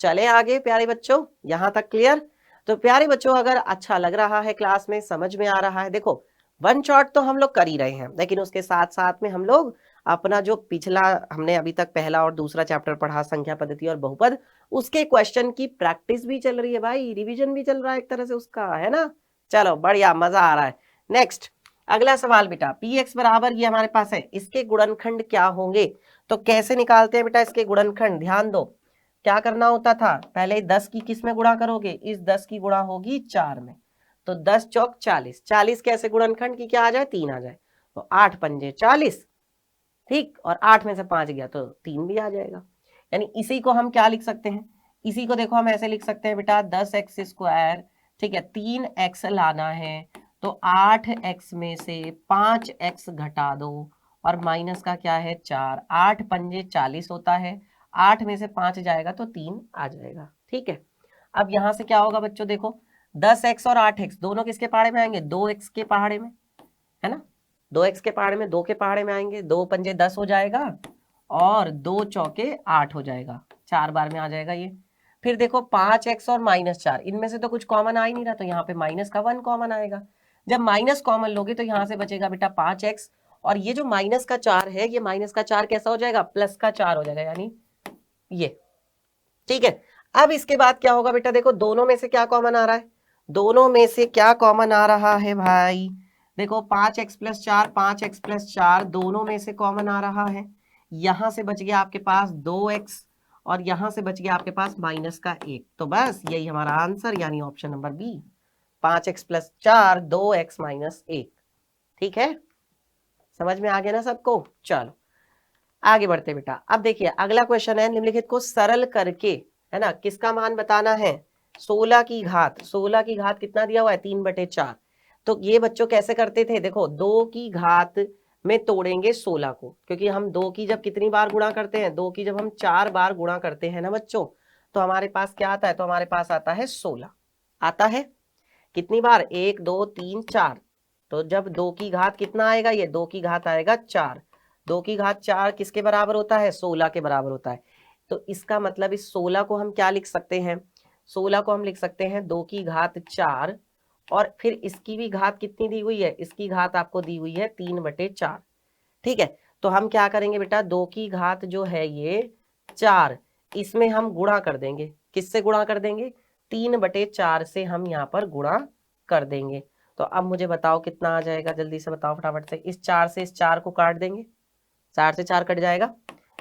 चले आगे प्यारे बच्चों, यहां तक क्लियर। तो प्यारे बच्चों अगर अच्छा लग रहा है क्लास में, समझ में आ रहा है, देखो वन शॉट तो हम लोग कर ही रहे हैं, लेकिन उसके साथ साथ में हम लोग अपना जो पिछला हमने अभी तक पहला और दूसरा चैप्टर पढ़ा संख्या पद्धति और बहुपद, उसके क्वेश्चन की प्रैक्टिस भी चल रही है भाई, रिवीजन भी चल रहा है एक तरह से उसका, है ना। चलो बढ़िया, मजा आ रहा है। नेक्स्ट अगला सवाल बेटा, पी एक्स बराबर ये हमारे पास है, इसके गुणनखंड क्या होंगे, तो कैसे निकालते हैं बेटा इसके गुणनखंड, ध्यान दो क्या करना होता था, पहले 10 की किस में गुणा करोगे, इस 10 की गुणा होगी 4 में, तो 10 चौक 40, 40 कैसे गुणनखंड की क्या आ जाए 3 आ जाए, तो 8 पंजे 40, ठीक, और 8 में से 5 गया तो 3 भी आ जाएगा, यानी इसी को हम क्या लिख सकते हैं, इसी को देखो हम ऐसे लिख सकते हैं बेटा 10x स्क्वायर ठीक है, 3x लाना है तो 8x में से 5x घटा दो और माइनस का क्या है 4, 8 पंजे 40 होता है, 8 में से 5 जाएगा तो 3 आ जाएगा। ठीक है, अब यहां से क्या होगा बच्चों, देखो 10x और 8x दोनों किसके पहाड़े में आएंगे, 2x के पहाड़े में, है ना, 2x के पहाड़े में, 2 के पहाड़े में आएंगे, 2 पंजे 10 हो जाएगा और 2 चौके 8 हो जाएगा, 4 बार में आ जाएगा ये। फिर देखो 5x और -4, इनमें से तो कुछ कॉमन आ ही नहीं रहा, तो यहाँ पे माइनस का 1 कॉमन आएगा। जब माइनस कॉमन लोगे तो यहाँ से बचेगा बेटा 5x, और ये जो माइनस का 4 है, ये माइनस का 4 कैसा हो जाएगा, प्लस का 4 हो जाएगा, यानी ये। ठीक है, अब इसके बाद क्या होगा बेटा, देखो दोनों में से क्या कॉमन आ रहा है, दोनों में से क्या कॉमन आ रहा है भाई, देखो 5x+4, 5x+4 दोनों में से कॉमन आ रहा है। यहां से बच गया आपके पास 2x और यहां से बच गया आपके पास -1, तो बस यही हमारा आंसर, यानी option number B, 5x+4 2x -1। ठीक है, समझ में आ गया ना सबको। चलो आगे बढ़ते बेटा। अब देखिए अगला क्वेश्चन है, निम्नलिखित को सरल करके, है ना, किसका मान बताना है, 16 की घात, 16 की घात कितना दिया हुआ है, 3/4। तो ये बच्चों कैसे करते थे, देखो 2 की घात में तोड़ेंगे 16 को, क्योंकि हम 2 की जब कितनी बार गुणा करते हैं, 2 की जब हम 4 बार गुणा करते हैं ना बच्चों, तो हमारे पास क्या आता है, तो हमारे पास आता है 16, आता है कितनी बार, 1 2 3 4, तो जब 2 की घात कितना आएगा, ये 2 की घात आएगा 4, 2 की घात 4 किसके बराबर होता है, 16 के बराबर होता है। तो इसका मतलब इस 16 को हम क्या लिख सकते हैं, 16 को हम लिख सकते हैं 2 की घात 4, और फिर इसकी भी घात कितनी दी हुई है, इसकी घात आपको दी हुई है 3/4। ठीक है, तो हम क्या करेंगे बेटा, 2 की घात जो है ये 4, इसमें हम गुणा कर देंगे, किससे गुणा कर देंगे, 3/4 से हम यहाँ पर गुणा कर देंगे। तो अब मुझे बताओ कितना आ जाएगा, जल्दी से बताओ फटाफट से, इस 4 से इस 4 को काट देंगे, 4 से 4 कट जाएगा,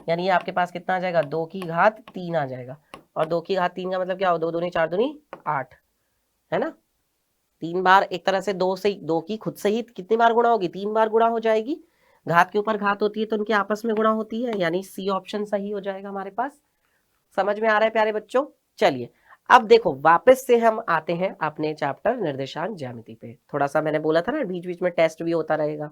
यानी ये आपके पास कितना आ जाएगा, 2 की घात 3 आ जाएगा। और 2 की घात 3 का मतलब क्या हो, 2 दूनी 4 दूनी 8, है ना, 3 बार, एक तरह से 2 से 2 की खुद से ही कितनी बार गुणा होगी, 3 बार गुणा हो जाएगी, घात के ऊपर घात होती है तो उनके आपस में गुणा होती है, यानी सी ऑप्शन सही हो जाएगा हमारे पास। समझ में आ रहा है प्यारे बच्चों। चलिए अब देखो वापस से हम आते हैं अपने चैप्टर निर्देशांक ज्यामिति पे, थोड़ा सा मैंने बोला था ना बीच बीच में टेस्ट भी होता रहेगा।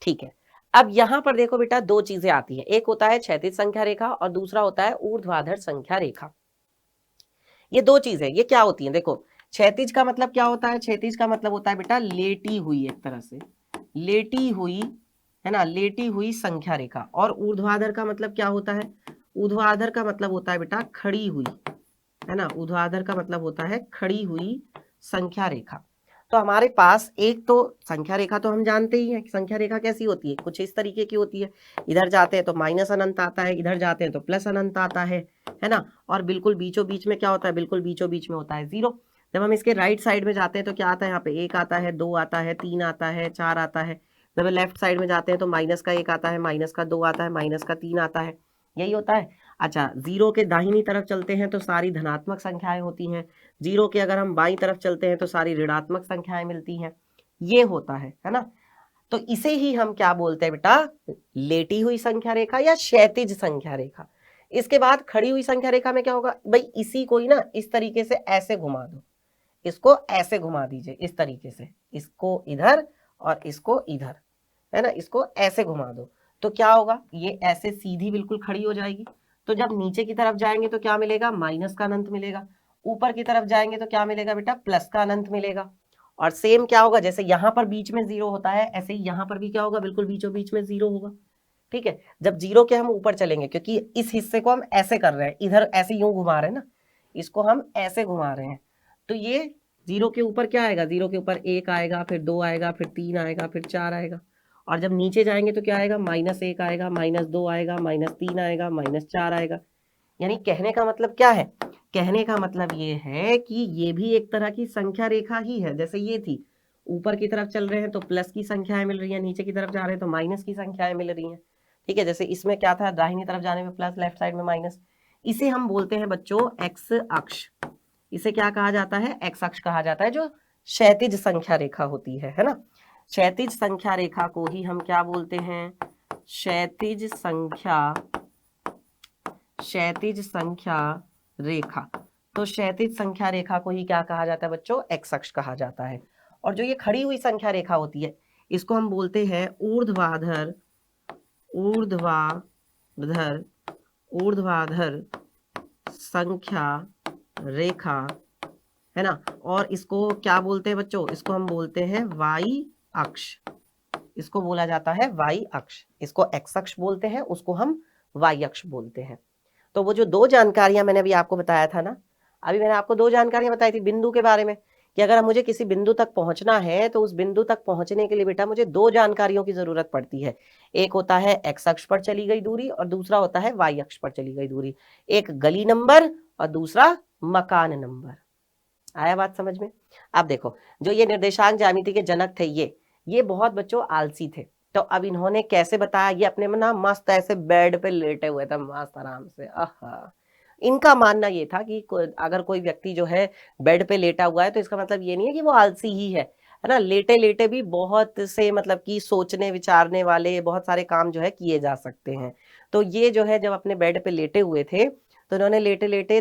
ठीक है, अब यहां पर देखो बेटा 2 चीजें आती है, एक होता है क्षैतिज संख्या रेखा और दूसरा होता है ऊर्ध्वाधर संख्या रेखा। ये 2 चीजें ये क्या होती है, देखो क्षैतिज का मतलब क्या होता है, क्षैतिज का मतलब होता है बेटा लेटी हुई, एक तरह से लेटी हुई, है ना, लेटी हुई संख्या रेखा। और ऊर्ध्वाधर का मतलब क्या होता है, ऊर्ध्वाधर का मतलब होता है बेटा खड़ी हुई, है ना, ऊर्ध्वाधर का मतलब होता है खड़ी हुई संख्या रेखा। तो हमारे पास एक तो संख्या रेखा तो हम जानते ही हैं, संख्या रेखा कैसी होती है, कुछ इस तरीके की होती है, इधर जाते हैं तो माइनस अनंत आता है, इधर जाते हैं तो प्लस अनंत आता है ना, और बिल्कुल बीचों बीच में क्या होता है, बिल्कुल बीचों बीच में होता है 0। जब हम इसके राइट साइड में जाते हैं तो क्या आता है, यहाँ पे 1 आता है, 2 आता है, 3 आता है, 4 आता है। जब लेफ्ट साइड में जाते हैं तो -1 आता है, -2 आता है, -3 आता है, यही होता है। अच्छा, 0 के दाहिनी तरफ चलते हैं तो सारी धनात्मक संख्याएं होती हैं, 0 के अगर हम बाईं तरफ चलते हैं तो सारी ऋणात्मक संख्याएं मिलती हैं, ये होता है ना। तो इसे ही हम क्या बोलते हैं बेटा, लेटी हुई संख्या रेखा या क्षैतिज संख्या रेखा। इसके बाद खड़ी हुई संख्या रेखा में क्या होगा भाई, इसी को ही ना इस तरीके से ऐसे घुमा दो, इसको ऐसे घुमा दीजिए इस तरीके से, इसको इधर और इसको इधर, है ना, इसको ऐसे घुमा दो, तो क्या होगा, ये ऐसे सीधी बिल्कुल खड़ी हो जाएगी। तो जब नीचे की तरफ जाएंगे तो क्या मिलेगा, माइनस का अनंत मिलेगा, ऊपर की तरफ जाएंगे तो क्या मिलेगा बेटा, प्लस का अनंत मिलेगा। और सेम क्या होगा, जैसे यहाँ पर बीच में 0 होता है, ऐसे ही यहाँ पर भी क्या होगा, बिल्कुल बीचों बीच में 0 होगा। ठीक है, जब 0 के हम ऊपर चलेंगे, क्योंकि इस हिस्से को हम ऐसे कर रहे हैं, इधर ऐसे यूं घुमा रहे हैं ना, इसको हम ऐसे घुमा रहे हैं, तो ये 0 के ऊपर क्या आएगा, 0 के ऊपर 1 आएगा, फिर 2 आएगा, फिर 3 आएगा, फिर 4 आएगा। और जब नीचे जाएंगे तो क्या आएगा, -1 आएगा, -2 आएगा, -3 आएगा, -4 आएगा। यानी कहने का मतलब क्या है, कहने का मतलब ये है कि ये भी एक तरह की संख्या रेखा ही है, जैसे ये थी, ऊपर की तरफ चल रहे हैं तो प्लस की संख्याएं मिल रही हैं, नीचे की तरफ जा रहे हैं तो माइनस की संख्याएं मिल रही हैं। ठीक है, जैसे इसमें क्या था, दाहिनी तरफ जाने में प्लस, लेफ्ट साइड में माइनस, इसे हम बोलते हैं बच्चों एक्स अक्ष। इसे क्या कहा जाता है, एक्स अक्ष कहा जाता है, जो क्षैतिज संख्या रेखा होती है ना। क्षैतिज संख्या रेखा को ही हम क्या बोलते हैं, क्षैतिज संख्या रेखा। तो क्षैतिज संख्या रेखा को ही क्या कहा जाता है बच्चों? एक्स अक्ष कहा जाता है। और जो ये खड़ी हुई संख्या रेखा होती है इसको हम बोलते हैं ऊर्ध्वाधर ऊर्ध्वाधर ऊर्ध्वाधर संख्या रेखा, है ना। और इसको क्या बोलते हैं बच्चों? इसको हम बोलते हैं वाई अक्ष। इसको बोला जाता है वाई अक्ष। इसको एक्स अक्ष बोलते हैं, उसको हम वाई अक्ष बोलते हैं। तो वो जो दो जानकारियां मैंने अभी आपको बताया था ना, अभी मैंने आपको दो जानकारियां बताई थी बिंदु के बारे में कि अगर मुझे किसी बिंदु तक पहुंचना है तो उस बिंदु तक पहुंचने के लिए बेटा मुझे दो जानकारियों की जरूरत पड़ती है। एक होता है एक्स अक्ष पर चली गई दूरी और दूसरा होता है वाई अक्ष पर चली गई दूरी। एक गली नंबर और दूसरा मकान नंबर। आया बात समझ में? अब देखो, जो ये निर्देशांक ज्यामिति के जनक थे ये बहुत बच्चों आलसी थे। तो अब इन्होंने कैसे बताया? ये अपने में ना मस्त ऐसे बेड पे लेटे हुए थे मस्त आराम से। आहा, इनका मानना ये था कि अगर कोई व्यक्ति जो है बेड पे लेटा हुआ है तो इसका मतलब ये नहीं है कि वो आलसी ही है ना। लेटे लेटे भी बहुत से मतलब कि सोचने विचारने वाले बहुत सारे काम जो है किए जा सकते हैं। तो ये जो है जब अपने बेड पे लेटे हुए थे तो इन्होंने लेटे लेटे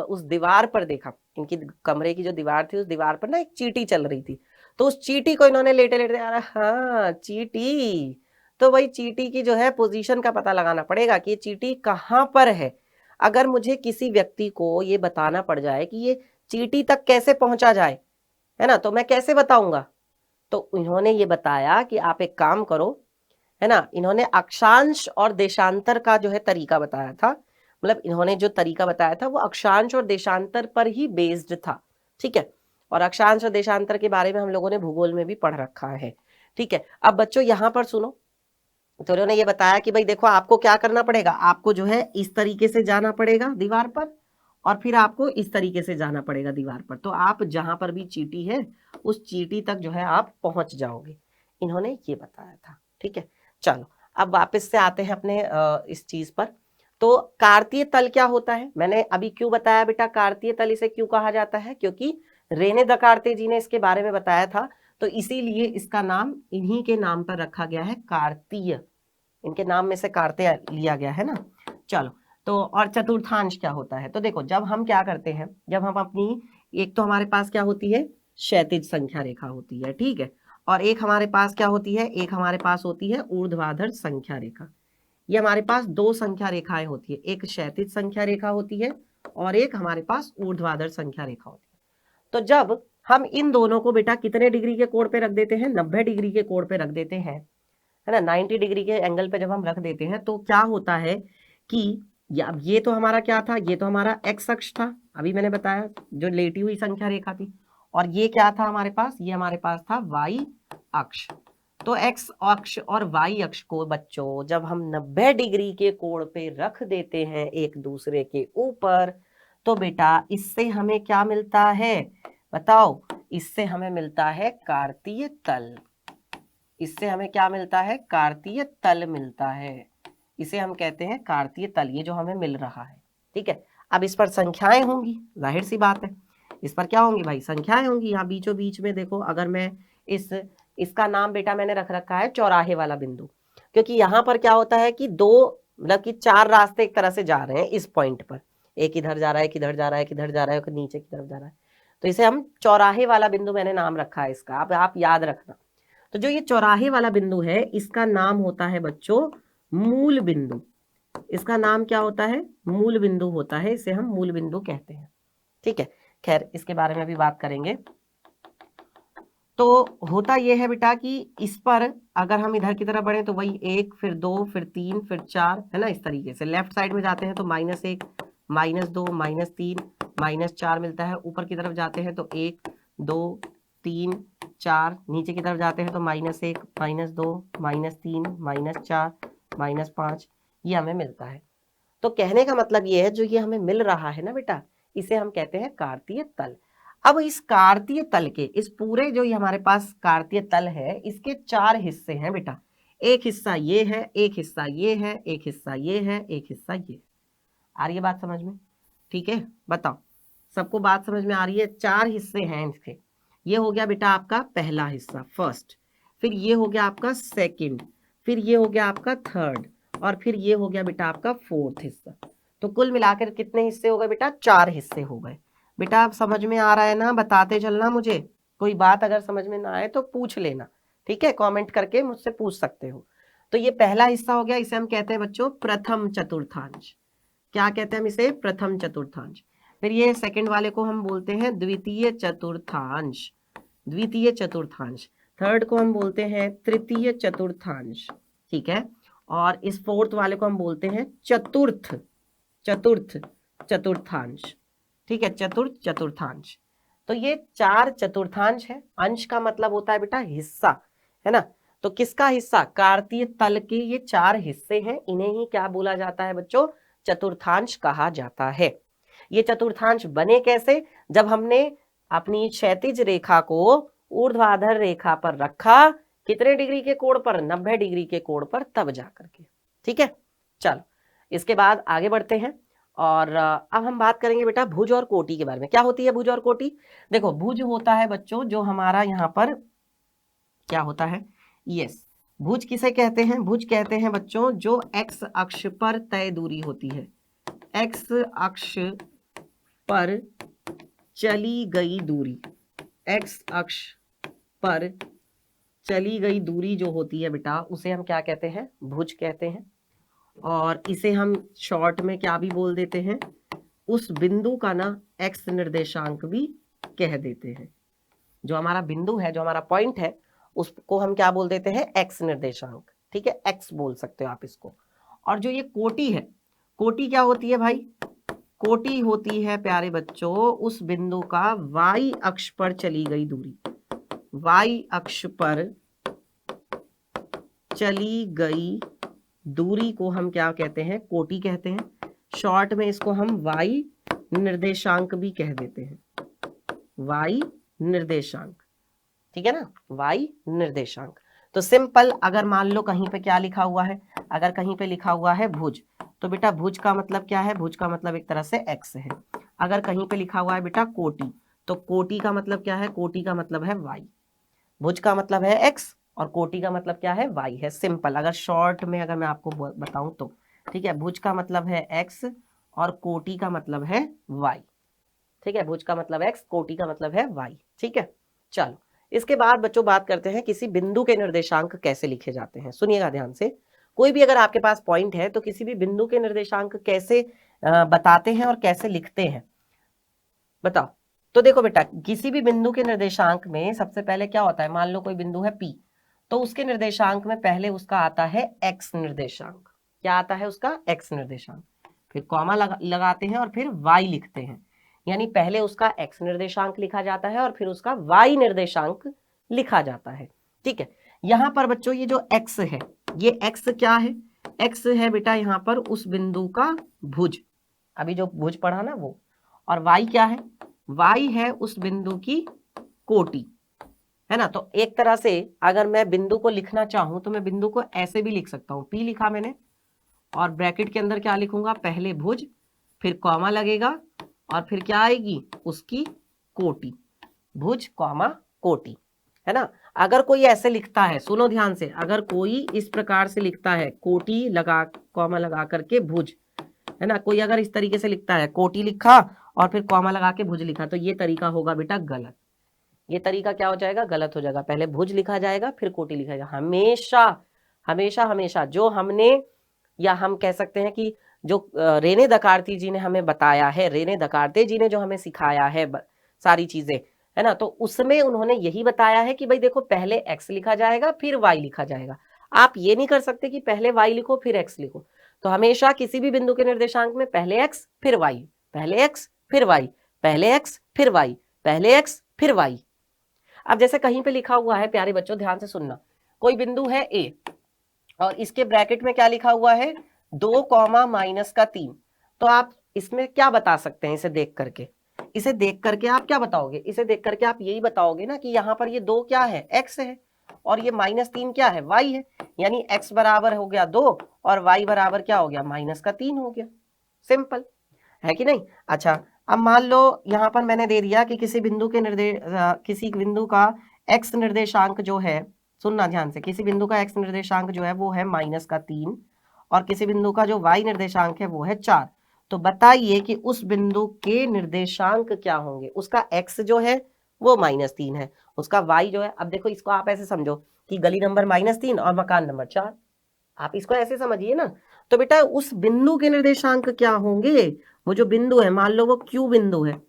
उस दीवार पर देखा। इनकी कमरे की जो दीवार थी उस दीवार पर ना एक चींटी चल रही थी। तो उस चींटी को इन्होंने लेटे लेटे, अरे हाँ चींटी, तो भाई चींटी की जो है पोजीशन का पता लगाना पड़ेगा कि ये चींटी कहाँ पर है। अगर मुझे किसी व्यक्ति को ये बताना पड़ जाए कि ये चींटी तक कैसे पहुंचा जाए, है ना, तो मैं कैसे बताऊंगा? तो इन्होंने ये बताया कि आप एक काम करो, है ना। इन्होंने अक्षांश और देशांतर का जो है तरीका बताया था। मतलब इन्होंने जो तरीका बताया था वो अक्षांश और देशांतर पर ही बेस्ड था, ठीक है। और अक्षांश और देशांतर के बारे में हम लोगों ने भूगोल में भी पढ़ रखा है, ठीक है। अब बच्चों यहां पर सुनो, तो उन्होंने ये बताया कि भाई देखो आपको क्या करना पड़ेगा, आपको जो है इस तरीके से जाना पड़ेगा दीवार पर और फिर आपको इस तरीके से जाना पड़ेगा दीवार पर। तो आप जहां पर भी चींटी है उस चींटी तक जो है आप पहुंच जाओगे। इन्होंने ये बताया था, ठीक है। चलो अब वापस से आते हैं अपने इस चीज पर। तो कार्तीय तल क्या होता है? मैंने अभी क्यों बताया बेटा कार्तीय तल इसे क्यों कहा जाता है? क्योंकि रेने दकार्ते जी ने इसके बारे में बताया था, तो इसीलिए इसका नाम इन्हीं के नाम पर रखा गया है कार्तीय। इनके नाम में से कार्तीय लिया गया है ना। चलो, तो और चतुर्थांश क्या होता है? तो देखो जब हम क्या करते हैं, जब हम अपनी, एक तो हमारे पास क्या होती है क्षैतिज संख्या रेखा होती है, ठीक है। और एक हमारे पास क्या होती है, एक हमारे पास होती है ऊर्ध्वाधर संख्या रेखा। ये हमारे पास दो संख्या रेखाएं होती है, एक क्षैतिज संख्या रेखा होती है और एक हमारे पास ऊर्ध्वाधर संख्या रेखा होती है। तो जब हम इन दोनों को बेटा कितने डिग्री के कोण पे रख देते हैं? 90 डिग्री के कोण पे रख देते हैं, है ना। 90 डिग्री के एंगल पे जब हम रख देते हैं तो क्या होता है कि ये तो हमारा क्या था, ये तो हमारा एक्स अक्ष था, अभी मैंने बताया जो लेटी हुई संख्या रेखा थी। और ये क्या था हमारे पास? ये हमारे पास था वाई अक्ष। तो एक्स अक्ष और वाई अक्ष को बच्चों जब हम 90 डिग्री के कोण पे रख देते हैं एक दूसरे के ऊपर, तो बेटा इससे हमें क्या मिलता है बताओ? इससे हमें मिलता है कार्तीय तल। इससे हमें क्या मिलता है? कार्तीय तल मिलता है। इसे हम कहते हैं कार्तीय तल, ये जो हमें मिल रहा है, ठीक है। अब इस पर संख्याएं होंगी, जाहिर सी बात है, इस पर क्या होंगी भाई? संख्याएं होंगी। यहाँ बीचों बीच में देखो, अगर मैं इसका नाम बेटा मैंने रख रखा है चौराहे वाला बिंदु, क्योंकि यहाँ पर क्या होता है कि दो मतलब कि चार रास्ते एक तरह से जा रहे हैं इस पॉइंट पर, एक इधर जा रहा है, किधर जा रहा है, किधर जा रहा है, नीचे की तरफ जा रहा है। तो इसे हम चौराहे वाला बिंदु मैंने नाम रखा है इसका, अब आप याद रखना। तो जो ये चौराहे वाला बिंदु है इसका नाम होता है बच्चों मूल बिंदु। इसका नाम क्या होता है? मूल बिंदु होता है, इसे हम मूल बिंदु कहते हैं, ठीक है। खैर इसके बारे में भी बात करेंगे। तो होता यह है बेटा कि इस पर अगर हम इधर की तरफ बढ़े तो वही 1 फिर 2 फिर 3 फिर 4, है ना। इस तरीके से लेफ्ट साइड में जाते हैं तो -1 -2 -3 -4 मिलता है। ऊपर की तरफ जाते हैं तो 1 2 3 4, नीचे की तरफ जाते हैं तो -1 -2 -3 -4 -5, ये हमें मिलता है। तो कहने का मतलब ये है जो ये हमें मिल रहा है ना बेटा, इसे हम कहते हैं कार्तीय तल। अब इस कार्तीय तल के इस पूरे जो ये हमारे पास कार्तीय तल है इसके चार हिस्से हैं बेटा। एक हिस्सा ये है, एक हिस्सा ये है, एक हिस्सा ये है, एक हिस्सा ये। आ रही है बात समझ में? ठीक है, बताओ सबको बात समझ में आ रही है? चार हिस्से हैं इसके। ये हो गया बेटा आपका पहला हिस्सा, फर्स्ट, फिर ये हो गया आपका सेकंड, फिर ये हो गया आपका थर्ड, और फिर ये हो गया बेटा आपका फोर्थ हिस्सा। तो कुल मिलाकर कितने हिस्से हो गए बेटा? 4 हिस्से हो गए। बेटा आप समझ में आ रहा है ना? बताते चलना मुझे, कोई बात अगर समझ में ना आए तो पूछ लेना, ठीक है? कमेंट करके मुझसे पूछ सकते हो। तो ये पहला हिस्सा हो गया, इसे हम कहते हैं बच्चों प्रथम चतुर्थांश। क्या कहते हैं हम इसे? प्रथम चतुर्थांश। फिर ये सेकंड वाले को हम बोलते हैं द्वितीय चतुर्थांश, द्वितीय चतुर्थांश। थर्ड को हम बोलते हैं तृतीय चतुर्थांश, ठीक है? और इस फोर्थ वाले को हम बोलते हैं चतुर्थ चतुर्थ चतुर्थांश, ठीक है? चतुर्थ चतुर्थांश। तो ये 4 चतुर्थांश है। अंश का मतलब होता है बेटा हिस्सा, है ना? तो किसका हिस्सा? कार्तीय तल के ये 4 हिस्से हैं, इन्हें ही क्या बोला जाता है बच्चों? चतुर्थांश कहा जाता है। ये चतुर्थांश बने कैसे? जब हमने अपनी क्षैतिज रेखा को ऊर्ध्वाधर रेखा पर रखा, कितने डिग्री के कोण पर? 90 डिग्री के कोण पर, तब जाकर के, ठीक है? चलो इसके बाद आगे बढ़ते हैं और अब हम बात करेंगे बेटा भुज और कोटि के बारे में। क्या होती है भुज और कोटि? देखो भुज होता है बच्चों जो हमारा यहाँ पर क्या होता है, यस, भुज किसे कहते हैं? भुज कहते हैं बच्चों जो एक्स अक्ष पर तय दूरी होती है, एक्स अक्ष पर चली गई दूरी, एक्स अक्ष पर चली गई दूरी जो होती है बेटा उसे हम क्या कहते हैं? भुज कहते हैं। और इसे हम शॉर्ट में क्या भी बोल देते हैं? उस बिंदु का ना एक्स निर्देशांक भी कह देते हैं। जो हमारा बिंदु है, जो हमारा पॉइंट है, उसको हम क्या बोल देते हैं? एक्स निर्देशांक, ठीक है? एक्स बोल सकते हो आप इसको। और जो ये कोटि है, कोटि क्या होती है भाई? कोटि होती है प्यारे बच्चों उस बिंदु का वाई अक्ष पर चली गई दूरी, वाई अक्ष पर चली गई दूरी को हम क्या कहते हैं? कोटि कहते हैं। शॉर्ट में इसको हम वाई निर्देशांक भी कह देते हैं, वाई निर्देशांक, ठीक है ना? वाई निर्देशांक। तो सिंपल, अगर मान लो कहीं पे क्या लिखा हुआ है, अगर कहीं पे लिखा हुआ है भुज, तो बेटा भुज का मतलब क्या है? भुज का मतलब एक तरह से एक्स है। अगर कहीं पे लिखा हुआ है बेटा कोटि, तो कोटि का मतलब क्या है? कोटि का मतलब है वाई। भुज का मतलब है एक्स और कोटि का मतलब क्या है? वाई है। सिंपल, अगर शॉर्ट में अगर मैं आपको बताऊं तो, ठीक है? भुज का मतलब है एक्स और कोटि का मतलब है वाई, ठीक है? भुज का मतलब एक्स, कोटि का मतलब है वाई, ठीक है? चलो इसके बाद बच्चों बात करते हैं किसी बिंदु के निर्देशांक कैसे लिखे जाते हैं। सुनिएगा ध्यान से, कोई भी अगर आपके पास पॉइंट है तो किसी भी बिंदु के निर्देशांक कैसे बताते हैं और कैसे लिखते हैं, बताओ? तो देखो बेटा, किसी भी बिंदु के निर्देशांक में सबसे पहले क्या होता है? मान लो कोई बिंदु है P, तो उसके निर्देशांक में पहले उसका आता है x निर्देशांक। क्या आता है उसका? x निर्देशांक। फिर कॉमा लगाते हैं और फिर y लिखते हैं, यानी पहले उसका x निर्देशांक लिखा जाता है और फिर उसका y निर्देशांक लिखा जाता है, ठीक है? यहां पर बच्चों ये जो x है, ये x क्या है? x है बेटा यहाँ पर उस बिंदु का भुज, अभी जो भुज पढ़ा ना वो। और y क्या है? y है उस बिंदु की कोटि, है ना? तो एक तरह से अगर मैं बिंदु को लिखना चाहूं तो मैं बिंदु को ऐसे भी लिख सकता हूं। P लिखा मैंने और ब्रैकेट के अंदर क्या लिखूंगा? पहले भुज, फिर कॉमा लगेगा और फिर क्या आएगी? उसकी कोटि, भुज कॉमा कोटि, है ना? अगर कोई ऐसे लिखता है, सुनो ध्यान से, अगर कोई इस प्रकार से लिखता है, कोटि लगा कॉमा लगा करके भुज, है ना? कोई अगर इस तरीके से लिखता है, कोटि लिखा और फिर कॉमा लगा के भुज लिखा, तो ये तरीका होगा बेटा गलत। ये तरीका क्या हो जाएगा? गलत हो जाएगा। पहले भुज लिखा जाएगा फिर कोटि लिखा जाएगा। हमेशा हमेशा हमेशा जो हमने, या हम कह सकते हैं कि जो रेने दकार्ती जी ने हमें बताया है, रेने दकार्ते जी ने जो हमें सिखाया है सारी चीजें, है ना? तो उसमें उन्होंने यही बताया है कि भाई देखो पहले एक्स लिखा जाएगा फिर वाई लिखा जाएगा। आप ये नहीं कर सकते कि पहले वाई लिखो फिर एक्स लिखो। तो हमेशा किसी भी बिंदु के निर्देशांक में पहले एक्स फिर वाई, पहले एक्स फिर वाई, पहले एक्स फिर वाई, पहले एक्स फिर वाई। अब जैसे कहीं पे लिखा हुआ है, प्यारे बच्चों ध्यान से सुनना, कोई बिंदु है ए और इसके ब्रैकेट में क्या लिखा हुआ है? 2 कॉमा माइनस का 3। तो आप इसमें क्या बता सकते हैं? इसे देख करके, इसे देख करके आप क्या बताओगे? इसे देख करके आप यही बताओगे ना कि यहाँ पर ये 2 क्या है? एक्स है और ये -3 क्या है? वाई है। यानी एक्स बराबर हो गया 2 और वाई बराबर क्या हो गया? -3 हो गया। सिंपल है कि नहीं? अच्छा, अब मान लो यहाँ पर मैंने दे दिया कि किसी बिंदु के किसी बिंदु का एक्स निर्देशांक जो है, सुनना ध्यान से, किसी बिंदु का एक्स निर्देशांक जो है वो है -3 और किसी बिंदु का जो वाई निर्देशांक है वो है 4। तो बताइए कि उस बिंदु के निर्देशांक क्या होंगे। उसका x जो है वो -3 है, उसका y जो है, अब देखो इसको आप ऐसे समझो कि गली नंबर -3 और मकान नंबर 4, आप इसको ऐसे समझिए ना। तो बेटा उस बिंदु के निर्देशांक क्या होंगे, वो जो बिंदु है मान लो वो Q बिंदु है,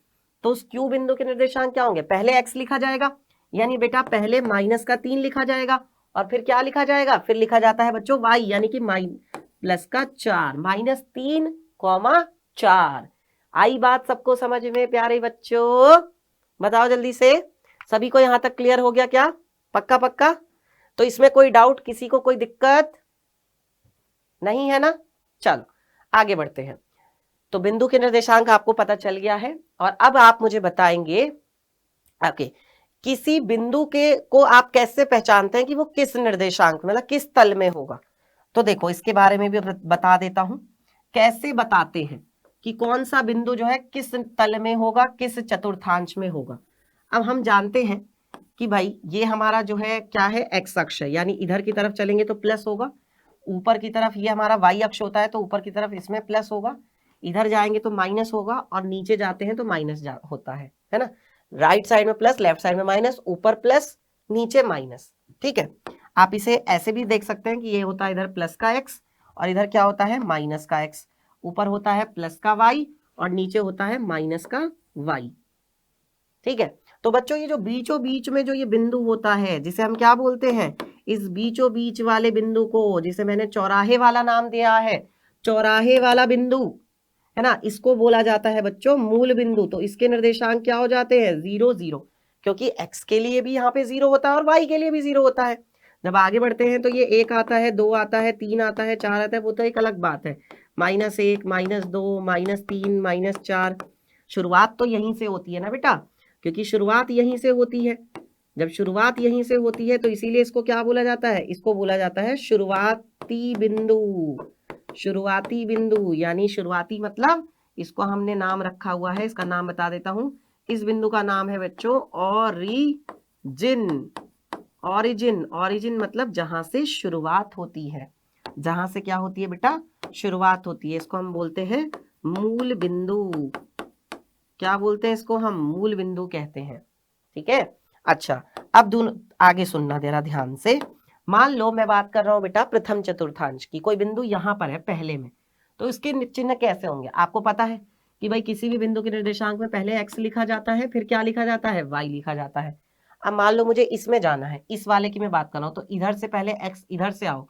तो उस Q बिंदु के निर्देशांक क्या होंगे, पहले x लिखा जाएगा, यानी बेटा पहले -3 लिखा जाएगा, और फिर क्या लिखा जाएगा, फिर लिखा जाता है बच्चों y, यानी कि +4, -3, 4। आई बात सबको समझ में प्यारे बच्चों, बताओ जल्दी से, सभी को यहां तक क्लियर हो गया क्या, पक्का पक्का। तो इसमें कोई डाउट, किसी को कोई दिक्कत नहीं है ना। चलो आगे बढ़ते हैं। तो बिंदु के निर्देशांक आपको पता चल गया है, और अब आप मुझे बताएंगे ओके किसी बिंदु के को आप कैसे पहचानते हैं कि वो किस निर्देशांक मतलब किस तल में होगा। तो देखो इसके बारे में भी बता देता हूं, कैसे बताते हैं कि कौन सा बिंदु जो है किस तल में होगा, किस चतुर्थांश में होगा। अब हम जानते हैं कि भाई ये हमारा जो है क्या है, एक्स अक्ष है, यानी इधर की तरफ चलेंगे तो प्लस होगा, ऊपर की तरफ ये हमारा वाई अक्ष होता है तो ऊपर की तरफ इसमें प्लस होगा, इधर जाएंगे तो माइनस होगा, और नीचे जाते हैं तो माइनस होता है ना। राइट साइड में प्लस, लेफ्ट साइड में माइनस, ऊपर प्लस नीचे माइनस, ठीक है। आप इसे ऐसे भी देख सकते हैं कि ये होता है इधर प्लस का एक्स और इधर क्या होता है माइनस का एक्स, ऊपर होता है प्लस का वाई और नीचे होता है माइनस का वाई, ठीक है। तो बच्चों ये जो बीचों बीच में जो ये बिंदु होता है जिसे हम क्या बोलते हैं, इस बीचों बीच वाले बिंदु को, जिसे मैंने चौराहे वाला नाम दिया है, चौराहे वाला बिंदु है ना, इसको बोला जाता है बच्चों मूल बिंदु। तो इसके निर्देशांक क्या हो जाते हैं, 0 0, क्योंकि x के लिए भी यहाँ पे 0 होता है और y के लिए भी 0 होता है। जब आगे बढ़ते हैं तो ये 1 आता है, 2 आता है, 3 आता है, 4 आता है, वो तो एक अलग बात है। -1, -2, -3, -4, शुरुआत तो यहीं से होती है ना बेटा, क्योंकि शुरुआत यहीं से होती है। जब शुरुआत यहीं से होती है तो इसीलिए इसको क्या बोला जाता है, इसको बोला जाता है शुरुआती बिंदु। शुरुआती बिंदु यानी शुरुआती मतलब इसको हमने नाम रखा हुआ है, इसका नाम बता देता हूं, इस बिंदु का नाम है बच्चों ओरिजिन। ओरिजिन, ओरिजिन मतलब जहां से शुरुआत होती है, जहां से क्या होती है बेटा, शुरुआत होती है, इसको हम बोलते हैं मूल बिंदु। क्या बोलते हैं इसको, हम मूल बिंदु कहते हैं, ठीक है। अच्छा अब दोनों आगे सुनना जरा ध्यान से। मान लो मैं बात कर रहा हूं बेटा प्रथम चतुर्थांश की, कोई बिंदु यहां पर है पहले में, तो इसके चिन्ह कैसे होंगे, आपको पता है कि भाई किसी भी बिंदु के निर्देशांक में पहले x लिखा जाता है, फिर क्या लिखा जाता है, y लिखा जाता है। अब मान लो मुझे इसमें जाना है, इस वाले की मैं बात कर रहा हूं, तो इधर से पहले x, इधर से आओ,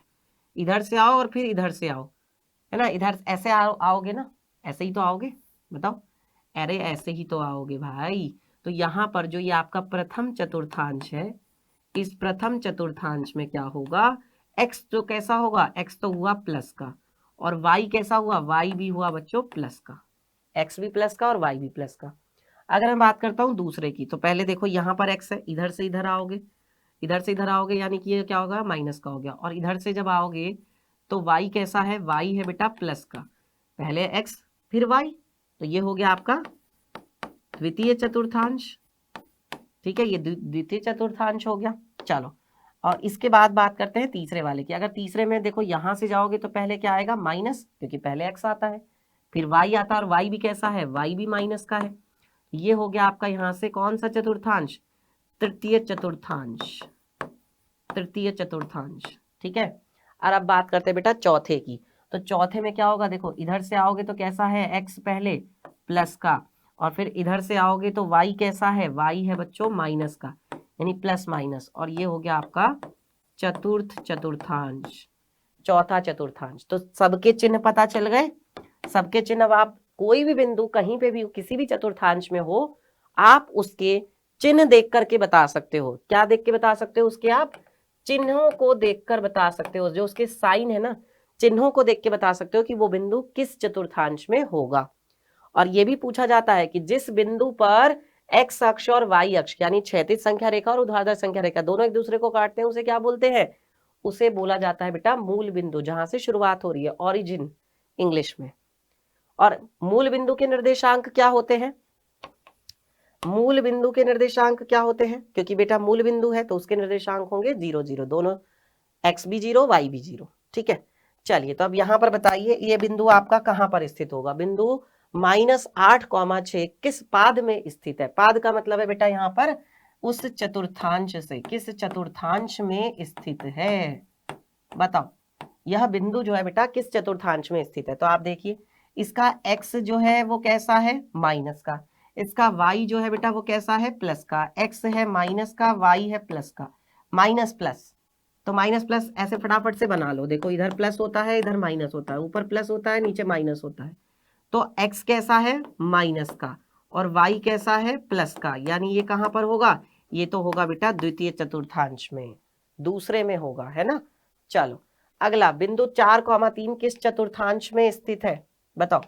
इधर से आओ और फिर इधर से आओ, है ना, इधर ऐसे आओगे ना, ऐसे ही तो आओगे, बताओ, अरे ऐसे ही तो आओगे भाई। तो यहाँ पर जो ये आपका प्रथम चतुर्थांश है, इस प्रथम चतुर्थांश में क्या होगा, x तो कैसा होगा, x तो हुआ प्लस का, और y कैसा हुआ, y भी हुआ बच्चों प्लस का, x भी प्लस का और y भी प्लस का। अगर मैं बात करता हूँ दूसरे की, तो पहले देखो यहाँ पर x है, इधर से इधर आओगे, इधर से इधर आओगे, यानी कि ये क्या होगा, माइनस का हो गया, और इधर से जब आओगे तो y कैसा है, y है बेटा प्लस का, पहले x फिर y, तो ये हो गया आपका द्वितीय चतुर्थांश, ठीक है, ये द्वितीय चतुर्थांश हो गया। चलो और इसके बाद बात करते हैं तीसरे वाले की। अगर तीसरे में देखो यहां से जाओगे तो पहले क्या आएगा, माइनस, क्योंकि पहले x आता है, फिर y आता है, और y भी कैसा है, y भी माइनस का है। ये हो गया आपका यहां से कौन सा चतुर्थांश, तृतीय चतुर्थांश, तृतीय चतुर्थांश, ठीक है। और अब बात करते हैं बेटा चौथे की। तो चौथे में क्या होगा, देखो इधर से आओगे तो कैसा है, x पहले प्लस का, और फिर इधर से आओगे तो y कैसा है, y है बच्चों माइनस का, यानी प्लस माइनस, और ये हो गया आपका चतुर्थ चतुर्थांश, चौथा चतुर्थांश। तो सबके चिन्ह पता चल गए, सबके चिन्ह। अब आप कोई भी बिंदु कहीं पे भी किसी भी चतुर्थांश में हो, आप उसके चिन्ह देख करके बता सकते हो। क्या देख के बता सकते हो, उसके आप चिन्हों को देखकर बता सकते हो, जो उसके साइन है ना, चिन्हों को देख के बता सकते हो कि वो बिंदु किस चतुर्थांश में होगा। और ये भी पूछा जाता है कि जिस बिंदु पर x अक्ष और y अक्ष यानी क्षैतिज संख्या रेखा और ऊर्ध्वाधर संख्या रेखा दोनों एक दूसरे को काटते हैं, उसे क्या बोलते हैं, उसे बोला जाता है बेटा मूल बिंदु, जहां से शुरुआत हो रही है, ओरिजिन इंग्लिश में। और मूल बिंदु के निर्देशांक क्या होते हैं, मूल बिंदु के निर्देशांक क्या होते हैं, क्योंकि बेटा मूल बिंदु है तो उसके निर्देशांक होंगे 0 0, दोनों x भी 0 y भी 0, ठीक है। चलिए, तो अब यहाँ पर बताइए ये बिंदु आपका कहाँ पर स्थित होगा? बिंदु -8,6 किस पाद में स्थित है? पाद का मतलब है बेटा यहाँ पर उस चतुर्थांश से, किस चतुर्थांश में स्थित है? बताओ, यह बिंदु जो है बेटा किस चतुर्थांश में स्थित है? तो आप देखिए, इसका x जो है वो कैसा है? माइनस का। इसका y जो है बेटा वो कैसा है? प्लस का। x है माइनस का, y है प्लस का। माइनस प्लस, तो माइनस प्लस ऐसे फटाफट से बना लो। देखो, इधर प्लस होता है, इधर माइनस होता है, ऊपर प्लस होता है, नीचे माइनस होता है। तो x कैसा है? माइनस का, और y कैसा है? प्लस का। यानी ये कहां पर होगा? ये तो होगा बेटा द्वितीय चतुर्थांश में, दूसरे में होगा, है ना। चलो अगला, बिंदु 4,3 किस चतुर्थांश में स्थित है? बताओ,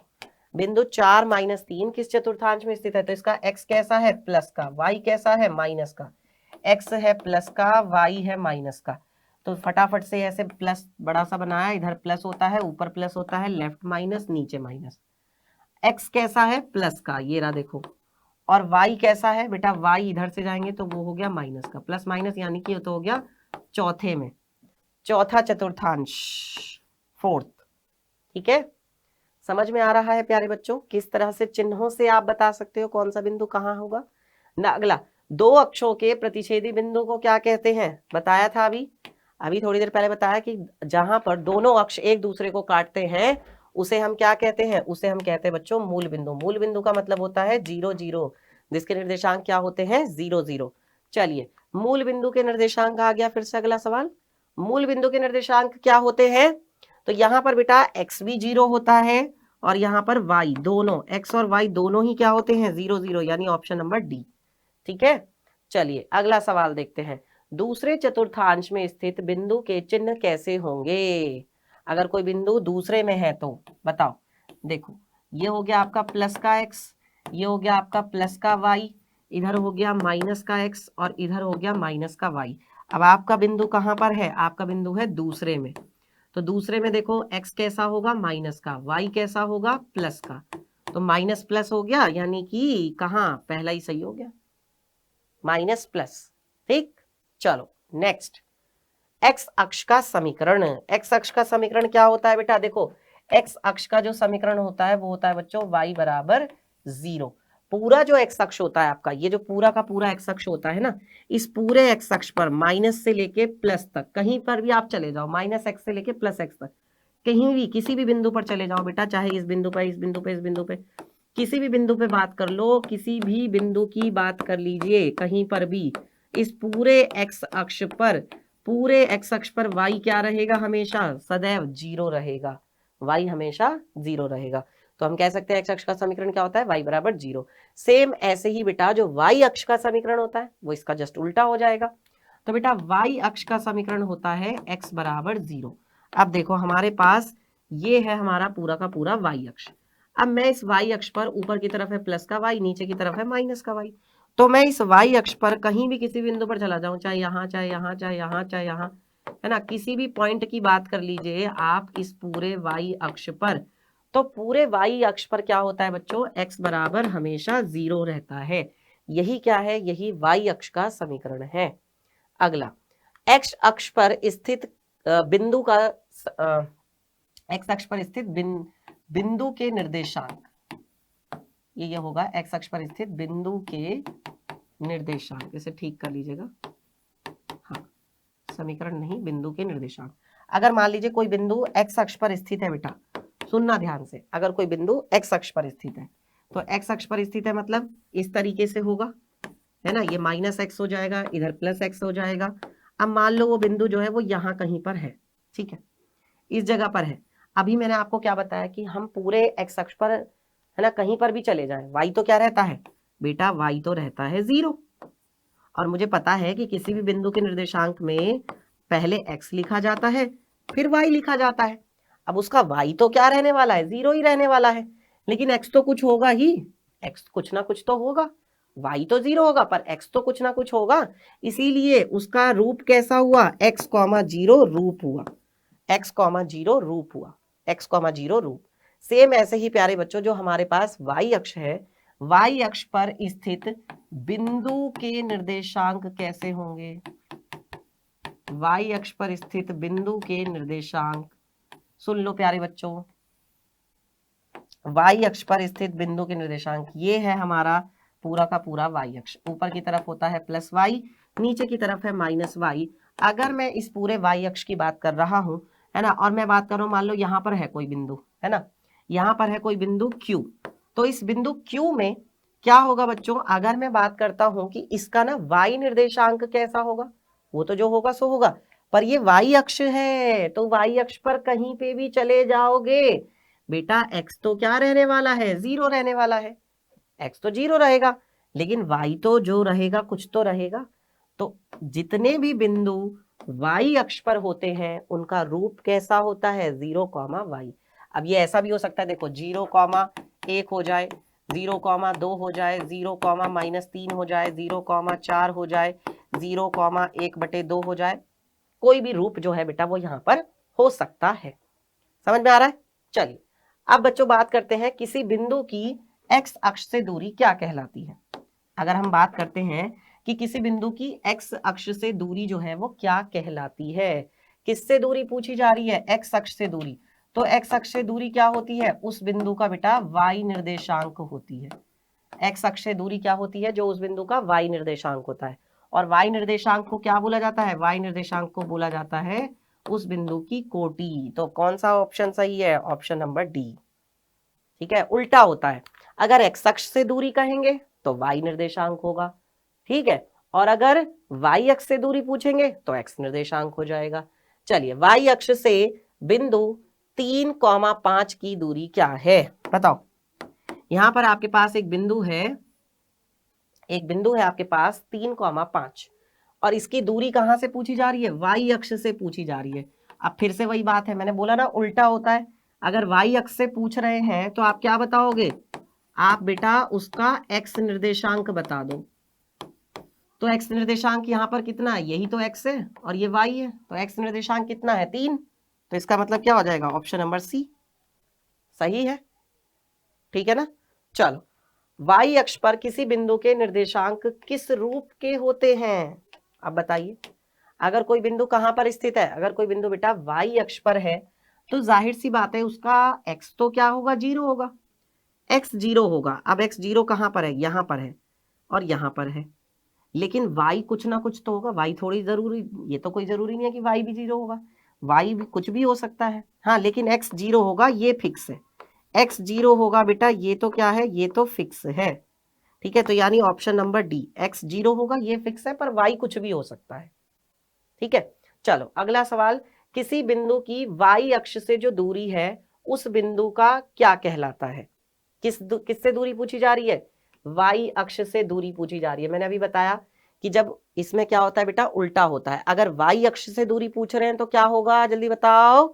बिंदु 4-3 किस चतुर्थांश में स्थित है? तो इसका x कैसा है? प्लस का। y कैसा है? माइनस का। x है प्लस का, y है माइनस का। तो फटाफट से ऐसे प्लस बड़ा सा बनाया, इधर प्लस होता है, ऊपर प्लस होता है, लेफ्ट माइनस, नीचे माइनस। x कैसा है? प्लस का, ये रहा देखो। और y कैसा है बेटा? y इधर से जाएंगे तो वो हो गया माइनस का। प्लस माइनस यानी कि ये तो हो गया चौथे में, चौथा चतुर्थांश, फोर्थ। ठीक है, समझ में आ रहा है प्यारे बच्चों? किस तरह से चिन्हों से आप बता सकते हो कौन सा बिंदु कहाँ होगा ना। अगला, दो अक्षों के प्रतिच्छेदी बिंदु को क्या कहते हैं? बताया था अभी अभी थोड़ी देर पहले बताया कि जहां पर दोनों अक्ष एक दूसरे को काटते हैं उसे हम क्या कहते हैं? उसे हम कहते हैं बच्चों मूल बिंदु। मूल बिंदु का मतलब होता है 0 0, जिसके निर्देशांक क्या होते हैं? 0 0। चलिए, मूल बिंदु के निर्देशांक आ गया। फिर से अगला सवाल, मूल बिंदु के निर्देशांक क्या होते हैं? तो यहाँ पर बेटा x भी 0 होता है, और यहाँ पर y, दोनों x और y दोनों ही क्या होते हैं? 0 0, यानी ऑप्शन नंबर डी। ठीक है, चलिए अगला सवाल देखते हैं। दूसरे चतुर्थांश में स्थित बिंदु के चिन्ह कैसे होंगे? अगर कोई बिंदु दूसरे में है तो बताओ। देखो, ये हो गया आपका प्लस का x, ये हो गया आपका प्लस का y, इधर हो गया माइनस का x, और इधर हो गया माइनस का y। अब आपका बिंदु कहाँ पर है? आपका बिंदु है दूसरे में। तो दूसरे में देखो, x कैसा होगा? माइनस का। y कैसा होगा? प्लस का। तो माइनस प्लस हो गया, यानी कि कहाँ? पहला ही सही हो गया, माइनस प्लस। ठीक, चलो नेक्स्ट, एक्स अक्ष का समीकरण। एक्स अक्ष का समीकरण क्या होता है बेटा? देखो, एक्स अक्ष का जो समीकरण होता है वो होता है बच्चों y बराबर 0। पूरा जो एक्स अक्ष होता है आपका, ये जो पूरा का पूरा एक्स अक्ष होता है ना, इस पूरे एक्स अक्ष पर माइनस से लेके प्लस तक कहीं पर भी आप चले जाओ, माइनस एक्स से लेके प्लस एक्स तक, कहीं भी किसी भी बिंदु पर चले जाओ बेटा, चाहे इस बिंदु पर, इस बिंदु पे, इस बिंदु पे, किसी भी बिंदु पे बात कर लो, किसी भी बिंदु की बात कर लीजिए, कहीं पर भी इस पूरे एक्स अक्ष पर, पूरे एक्स अक्ष पर y क्या रहेगा? हमेशा सदैव 0 रहेगा। y हमेशा 0 रहेगा। तो हम कह सकते हैं एक्स अक्ष का समीकरण क्या होता है? y बराबर 0। सेम ऐसे ही बेटा जो y अक्ष का समीकरण होता है वो इसका जस्ट उल्टा हो जाएगा। तो बेटा y अक्ष का समीकरण होता है x बराबर 0। अब देखो, हमारे पास ये है हमारा पूरा का पूरा y अक्ष। अब मैं इस y अक्ष पर, ऊपर की तरफ है प्लस का y, नीचे की तरफ है माइनस का y, तो मैं इस y अक्ष पर कहीं भी किसी बिंदु पर चला जाऊं, चाहे यहाँ, चाहे यहाँ, चाहे यहाँ, चाहे यहाँ, है ना, किसी भी पॉइंट की बात कर लीजिए आप इस पूरे y अक्ष पर, तो पूरे y अक्ष पर क्या होता है बच्चों? x बराबर हमेशा 0 रहता है। यही क्या है? यही y अक्ष का समीकरण है। अगला, x अक्ष पर स्थित बिंदु का x अक्ष पर स्थित बिंदु के निर्देशांक, ये होगा एक्स अक्ष पर स्थित बिंदु के निर्देशांक। इसे ठीक कर लीजिएगा, हाँ, समीकरण नहीं, बिंदु के निर्देशांक। अगर मान लीजिए कोई बिंदु एक्स अक्ष पर स्थित है बेटा, सुनना ध्यान से, अगर कोई बिंदु एक्स अक्ष पर स्थित है तो एक्स अक्ष पर स्थित है मतलब इस तरीके से होगा, है ना, ये माइनस एक्स हो जाएगा, इधर प्लस एक्स हो जाएगा। अब मान लो वो बिंदु जो है वो यहाँ कहीं पर है, ठीक है, इस जगह पर है। अभी मैंने आपको क्या बताया कि हम पूरे एक्स अक्ष पर, है ना, कहीं पर भी चले जाएं, y तो क्या रहता है बेटा? y तो रहता है 0। और मुझे पता है कि किसी भी बिंदु के निर्देशांक में पहले x लिखा जाता है, फिर y लिखा जाता है। अब उसका y तो क्या रहने वाला है? 0 ही रहने वाला है। लेकिन x तो कुछ होगा ही, x कुछ ना कुछ तो होगा। y तो 0 होगा पर x तो कुछ ना कुछ होगा, इसीलिए उसका रूप कैसा हुआ? x, 0 रूप हुआ, x, 0 रूप हुआ, x, 0 रूप। सेम ऐसे ही प्यारे बच्चों जो हमारे पास y अक्ष है, y अक्ष पर स्थित बिंदु के निर्देशांक कैसे होंगे? y अक्ष पर स्थित बिंदु के निर्देशांक सुन लो प्यारे बच्चों, वाई अक्ष पर स्थित बिंदु के निर्देशांक, ये है हमारा पूरा का पूरा वाई अक्ष। ऊपर की तरफ होता है प्लस वाई, नीचे की तरफ है माइनस वाई। अगर मैं इस पूरे वाई अक्ष की बात कर रहा हूं, है ना, और मैं बात कर रहा हूं, मान लो यहाँ पर है कोई बिंदु, है ना, यहाँ पर है कोई बिंदु Q, तो इस बिंदु Q में क्या होगा बच्चों, अगर मैं बात करता हूं कि इसका ना वाई निर्देशांक कैसा होगा, वो तो जो होगा सो होगा, पर ये वाई अक्ष है, तो वाई अक्ष पर कहीं पे भी चले जाओगे बेटा, x तो क्या रहने वाला है, 0 रहने वाला है, x तो 0 रहेगा, लेकिन y तो जो रहेगा कुछ तो रहेगा। तो जितने भी बिंदु y अक्ष पर होते हैं उनका रूप कैसा होता है, 0, y। अब ये ऐसा भी हो सकता है, देखो 0, 1 हो जाए, 0, 2 हो जाए, 0, -3 हो जाए, 0, 4 हो जाए, 0, 1/2 हो जाए, कोई भी रूप जो है बेटा वो यहाँ पर हो सकता है। समझ में आ रहा है? चलिए अब बच्चों बात करते हैं किसी बिंदु की x अक्ष से दूरी क्या कहलाती है। अगर हम बात करते हैं कि किसी बिंदु की x अक्ष से दूरी जो है वो क्या कहलाती है, किससे दूरी पूछी जा रही है, x अक्ष से दूरी, तो x अक्ष से दूरी क्या होती है, उस बिंदु का बेटा y निर्देशांक होती है। x अक्ष से दूरी क्या होती है, जो उस बिंदु का y निर्देशांक होता है। और y निर्देशांक को क्या बोला जाता है, y निर्देशांक को बोला जाता है उस बिंदु की कोटि। तो कौन सा ऑप्शन सही है, ऑप्शन नंबर डी। ठीक है, उल्टा होता है, अगर x अक्ष से दूरी कहेंगे तो y निर्देशांक होगा, ठीक है, और अगर y अक्ष से दूरी पूछेंगे तो x निर्देशांक हो जाएगा। चलिए y अक्ष से बिंदु 3,5 की दूरी क्या है, बताओ। यहां पर आपके पास एक बिंदु है आपके पास 3,5, और इसकी दूरी कहां से पूछी जा रही है, y अक्ष से पूछी जा रही है। अब फिर से वही बात है, मैंने बोला ना उल्टा होता है, अगर y अक्ष से पूछ रहे हैं तो आप क्या बताओगे, आप बेटा उसका x निर्देशांक बता दो। तो x निर्देशांक यहाँ पर कितना है, यही तो x है और ये y है, तो x निर्देशांक कितना है, 3, तो इसका मतलब क्या हो जाएगा, ऑप्शन नंबर सी सही है। ठीक है ना। चलो, y अक्ष पर किसी बिंदु के निर्देशांक किस रूप के होते हैं, अब बताइए। अगर कोई बिंदु कहां पर स्थित है, अगर कोई बिंदु बेटा y अक्ष पर है तो जाहिर सी बात है उसका x तो क्या होगा, 0 होगा, x 0 होगा। अब x 0 कहां पर है, यहां पर है और यहां पर है, लेकिन y कुछ ना कुछ तो होगा, y थोड़ी जरूरी, ये तो कोई जरूरी नहीं है कि y भी 0 होगा, y भी कुछ भी हो सकता है, हाँ, लेकिन x 0 होगा ये फिक्स है, x 0 होगा बेटा, ये तो क्या है, ये तो फिक्स है। ठीक है, तो यानी ऑप्शन नंबर डी, x 0 होगा ये फिक्स है, पर y कुछ भी हो सकता है। ठीक है, चलो अगला सवाल, किसी बिंदु की y अक्ष से जो दूरी है उस बिंदु का क्या कहलाता है, किससे दूरी पूछी जा रही है, y अक्ष से दूरी पूछी जा रही है। मैंने अभी बताया कि जब इसमें क्या होता है बेटा, उल्टा होता है, अगर y अक्ष से दूरी पूछ रहे हैं तो क्या होगा, जल्दी बताओ,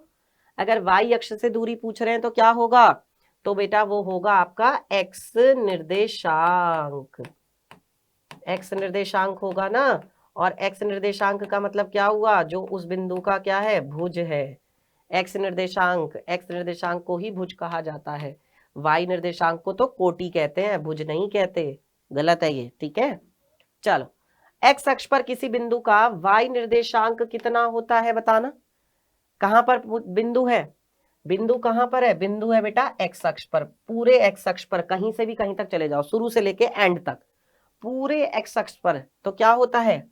अगर y अक्ष से दूरी पूछ रहे हैं तो क्या होगा, तो बेटा वो होगा आपका x निर्देशांक, x निर्देशांक होगा ना, और x निर्देशांक का मतलब क्या हुआ, जो उस बिंदु का क्या है, भुज है। x निर्देशांक को ही भुज कहा जाता है, y निर्देशांक को तो कोटि कहते हैं, भुज नहीं कहते, गलत है ये। ठीक है, चलो, x अक्ष पर किसी बिंदु का y निर्देशांक कितना होता है, बताना। कहां पर बिंदु है, बिंदु कहां पर है, बिंदु है बेटा x अक्ष पर, पूरे x अक्ष पर, कहीं से भी कहीं तक चले जाओ, शुरू से लेके एंड तक, पूरे x अक्ष पर, तो क्या होता है,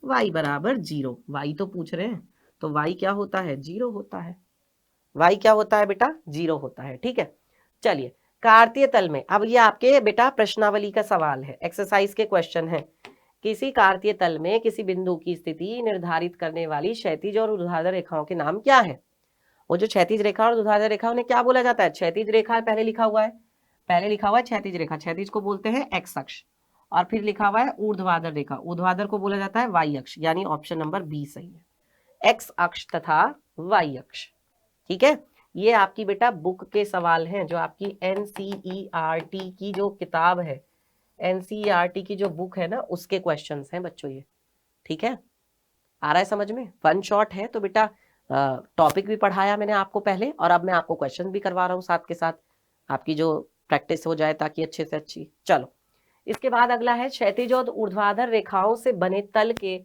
y बराबर 0, y तो पूछ रहे हैं, तो y क्या होता है, 0 होता है, y क्या होता है बेटा, 0 होता है। ठीक है, चलिए, कार्तीय तल में, अब ये आपके बेटा प्रश्नावली का सवाल है, एक्सरसाइज के क्वेश्चन है, किसी कार्तीय तल में किसी बिंदु की स्थिति निर्धारित करने वाली क्षैतिज और ऊर्ध्वाधर रेखाओं के नाम क्या है। वो जो क्षैतिज रेखा और ऊर्ध्वाधर रेखा उन्हें क्या बोला जाता है, क्षैतिज रेखा पहले लिखा हुआ है, क्षैतिज रेखा, क्षैतिज को बोलते हैं x अक्ष, और फिर लिखा हुआ है ऊर्ध्वाधर रेखा, ऊर्ध्वाधर को बोला जाता है y अक्ष, यानी ऑप्शन नंबर बी सही है, x अक्ष तथा y अक्ष। ठीक है, ये आपकी बेटा बुक के सवाल हैं, जो आपकी NCERT की जो किताब है, NCERT की जो बुक है ना, उसके क्वेश्चंस हैं बच्चों ये। ठीक है, आ रहा है समझ में, वन शॉट है, तो बेटा टॉपिक भी पढ़ाया मैंने आपको पहले, और अब मैं आपको क्वेश्चन भी करवा रहा हूँ साथ के साथ, आपकी जो प्रैक्टिस हो जाए ताकि अच्छे से अच्छी। चलो, इसके बाद अगला है, क्षैतिज और ऊर्ध्वाधर रेखाओं से बने तल के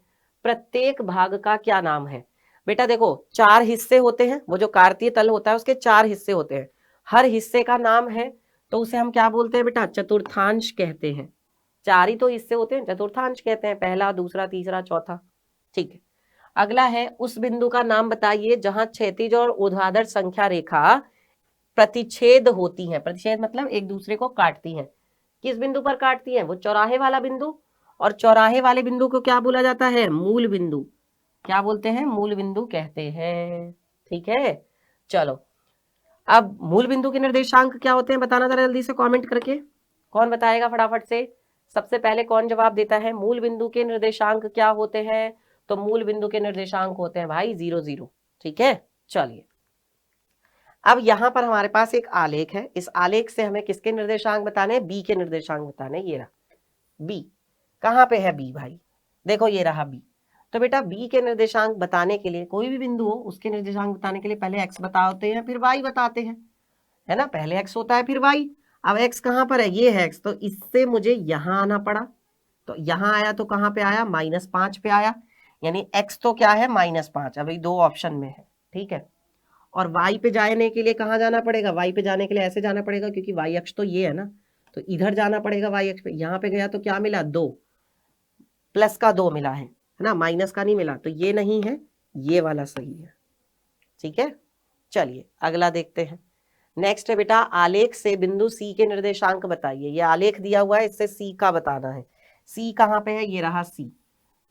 प्रत्येक भाग का क्या नाम है। बेटा देखो 4 हिस्से होते हैं, वो जो कार्तीय तल होता है उसके 4 हिस्से होते हैं, हर हिस्से का नाम है, तो उसे हम क्या बोलते हैं बेटा, चतुर्थांश कहते हैं। 4 ही तो हिस्से होते हैं, चतुर्थांश कहते हैं, पहला, दूसरा, तीसरा, चौथा। ठीक है, अगला है उस बिंदु का नाम बताइए जहां क्षैतिज और ऊर्ध्वाधर संख्या रेखा प्रतिच्छेद होती हैं। प्रतिच्छेद मतलब एक दूसरे को काटती हैं। किस बिंदु पर काटती हैं? वो चौराहे वाला बिंदु, और चौराहे वाले बिंदु को क्या बोला जाता है? मूल बिंदु। क्या बोलते हैं? मूल बिंदु कहते हैं। ठीक है, चलो अब मूल बिंदु के निर्देशांक क्या होते हैं बताना जरा जल्दी से कमेंट करके। कौन बताएगा फटाफट से? सबसे पहले कौन जवाब देता है? मूल बिंदु के निर्देशांक क्या होते हैं? तो मूल बिंदु के निर्देशांक होते हैं भाई 0 0। ठीक है, चलिए अब यहां पर हमारे पास एक आलेख है, इस आलेख से हमें किसके निर्देशांक बताने हैं? बी के निर्देशांक बताने। ये रहा बी, कहां पे है बी भाई? देखो ये रहा बी। तो बेटा बी के निर्देशांक बताने के लिए, कोई भी बिंदु हो उसके निर्देशांक बताने के लिए पहले एक्स बताते हैं फिर वाई बताते हैं, है ना? पहले एक्स होता है फिर वाई। अब एक्स कहां पर है? ये है एक्स, तो इससे मुझे यहां आना पड़ा, तो यहां आया तो कहां पे आया? -5 पे आया, यानी एक्स तो क्या है? -5। अभी 2 ऑप्शन में है, ठीक है। और वाई पे जाने के लिए कहाँ जाना पड़ेगा? वाई पे जाने के लिए ऐसे जाना पड़ेगा, क्योंकि वाई अक्ष तो ये है ना, तो इधर जाना पड़ेगा वाई अक्ष पे। यहाँ पे गया तो क्या मिला? 2, प्लस का 2 मिला है ना, माइनस का नहीं मिला, तो ये नहीं है, ये वाला सही है। ठीक है, चलिए अगला देखते हैं। नेक्स्ट है बेटा, आलेख से बिंदु सी के निर्देशांक बताइए। ये आलेख दिया हुआ है, इससे सी का बताना है। सी कहाँ पे है? ये रहा सी।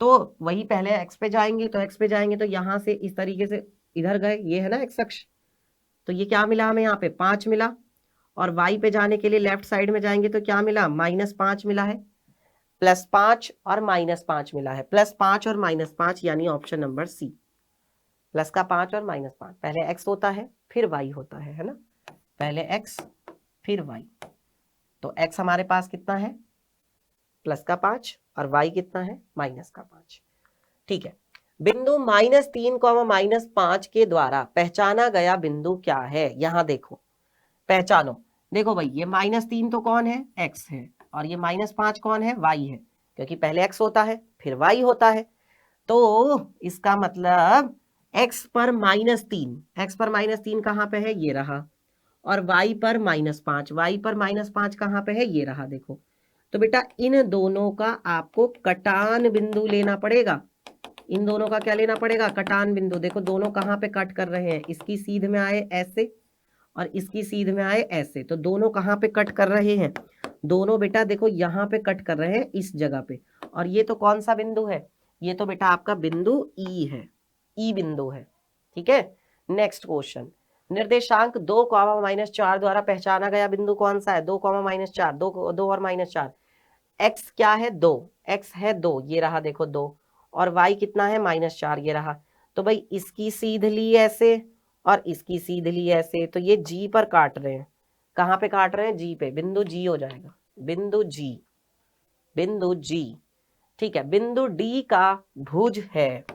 तो वही पहले एक्स पे जाएंगे, तो एक्स पे जाएंगे तो यहां से इस तरीके से इधर गए, ये है ना एक्स अक्ष, तो ये क्या मिला हमें? यहाँ पे 5 मिला। और वाई पे जाने के लिए लेफ्ट साइड में जाएंगे तो क्या मिला? -5 मिला है, +5 और -5 मिला है, +5 और -5, यानी ऑप्शन नंबर सी। प्लस का 5 और -5, पहले एक्स होता है फिर वाई होता है ना? पहले एक्स फिर वाई। तो एक्स हमारे पास कितना है? +5, और वाई कितना है? -5। ठीक है, बिंदु -3, -5 के द्वारा पहचाना गया बिंदु क्या है? यहां देखो, पहचानो। देखो भाई, ये -3 तो कौन है? एक्स है, और ये -5 कौन है? वाई है, क्योंकि पहले एक्स होता है फिर वाई होता है। तो इसका मतलब एक्स पर -3, एक्स पर -3 कहाँ पे है? ये रहा। और वाई पर -5, वाई पर -5 कहाँ पे है? ये रहा, देखो। तो बेटा इन दोनों का आपको कटान बिंदु लेना पड़ेगा। इन दोनों का क्या लेना पड़ेगा? कटान बिंदु। देखो दोनों कहाँ पे कट कर रहे हैं? इसकी सीध में आए ऐसे, और इसकी सीध में आए ऐसे, तो दोनों कहाँ पे कट कर रहे हैं? दोनों बेटा देखो यहाँ पे कट कर रहे हैं, इस जगह पे। और ये तो कौन सा बिंदु है? ये तो बेटा आपका बिंदु ई है, ई बिंदु है। ठीक है, नेक्स्ट क्वेश्चन। निर्देशांक 2, -4 द्वारा पहचाना गया बिंदु कौन सा है? 2, -4, 2 और -4। एक्स क्या है? 2, एक्स है 2, ये रहा देखो 2, और वाई कितना है? -4, ये रहा। तो भाई इसकी सीध ली ऐसे और इसकी सीध ली ऐसे, तो ये जी पर काट रहे हैं। कहाँ पे काट रहे हैं? जी पे। बिंदु जी हो जाएगा, बिंदु जी, बिंदु जी। ठीक है, बिंदु डी का भुज है।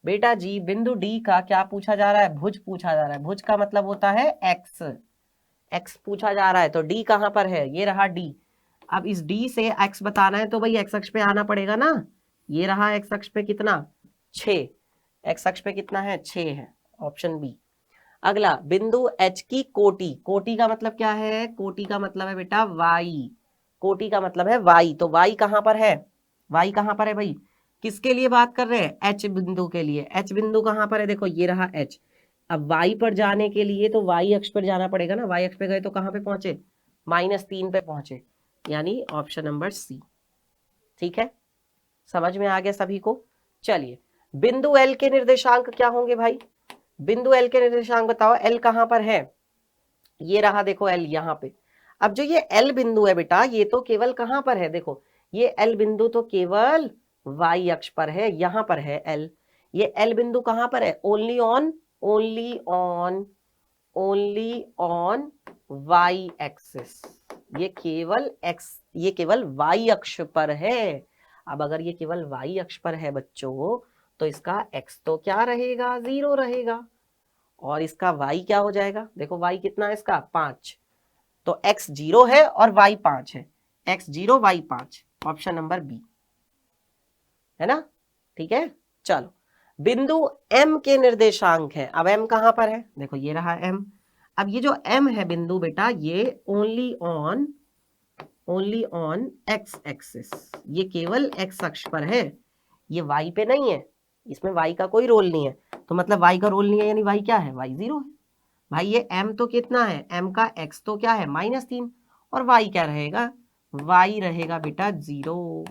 बेटा जी बिंदु डी का क्या पूछा जा रहा है? भुज पूछा जा रहा है। भुज का मतलब होता है एक्स, एक्स पूछा जा रहा है, तो डी कहाँ पर है? ये रहा डी। अब इस डी से एक्स बताना है तो भाई एक्स अक्ष पे आना पड़ेगा ना। ये रहा एक्स अक्ष पे कितना? 6, एक्स अक्ष पे कितना है? 6 है, ऑप्शन बी। अगला, बिंदु एच की कोटि। कोटि का मतलब क्या है? कोटि का मतलब है बेटा वाई, कोटि का मतलब है वाई। तो वाई कहां पर है? वाई कहां पर है भाई? किसके लिए बात कर रहे हैं? एच बिंदु के लिए। एच बिंदु कहां पर है? देखो ये रहा एच। अब वाई पर जाने के लिए तो वाई अक्ष पर जाना पड़ेगा ना। वाई अक्ष पे गए तो कहां पे पहुंचे? -3 पे पहुंचे, यानी ऑप्शन नंबर सी। ठीक है, समझ में आ गया सभी को? चलिए, बिंदु एल के निर्देशांक क्या होंगे भाई? बिंदु एल के निर्देशांक बताओ, एल कहां पर है? ये रहा देखो एल यहाँ पे। अब जो ये एल बिंदु है बेटा, ये तो केवल कहां पर है? देखो ये एल बिंदु तो केवल वाई अक्ष पर है, यहां पर है एल। ये एल बिंदु कहां पर है? Only on, only on, only on Y axis. ये केवल एक्स, ये केवल वाई अक्ष पर है। अब अगर ये केवल वाई अक्ष पर है बच्चों, तो इसका एक्स तो क्या रहेगा? 0 रहेगा, और इसका y क्या हो जाएगा? देखो y कितना है इसका? 5। तो x 0 है और y 5 है, x 0 y 5, option number B, है ना? ठीक है, चलो बिंदु M के निर्देशांक है। अब M कहां पर है, देखो ये रहा M। अब ये जो M है बिंदु बेटा, ये ओनली ऑन x एक्सिस, ये केवल x अक्ष पर है, ये y पे नहीं है, इसमें y का कोई रोल नहीं है। तो मतलब y का रोल नहीं है यानी y क्या है, y 0 है। भाई ये m तो कितना है, m का x तो क्या है -3, और y क्या रहेगा, y रहेगा बेटा 0,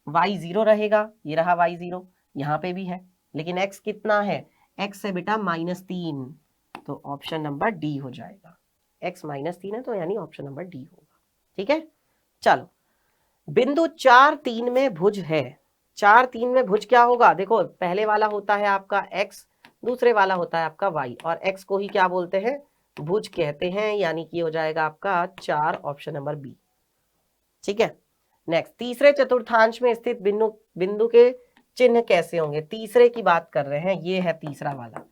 y 0 रहेगा, ये रहा y 0, यहाँ पे भी है, लेकिन x कितना है, x है बेटा -3, तो ऑप्शन नंबर डी हो जाएगा। x -3 है तो यानी ऑप्शन नंबर डी होगा। ठीक है, चलो बिंदु 4 3 में भुज है। 4 3 में भुज क्या होगा, देखो पहले वाला होता है आपका x, दूसरे वाला होता है आपका y, और x को ही क्या बोलते हैं, भुज कहते हैं, यानी कि हो जाएगा आपका 4, ऑप्शन नंबर बी। ठीक है, नेक्स्ट, तीसरे चतुर्थांश में स्थित बिंदु के चिन्ह कैसे होंगे, तीसरे की बात कर रहे हैं, ये है तीसरा वाला।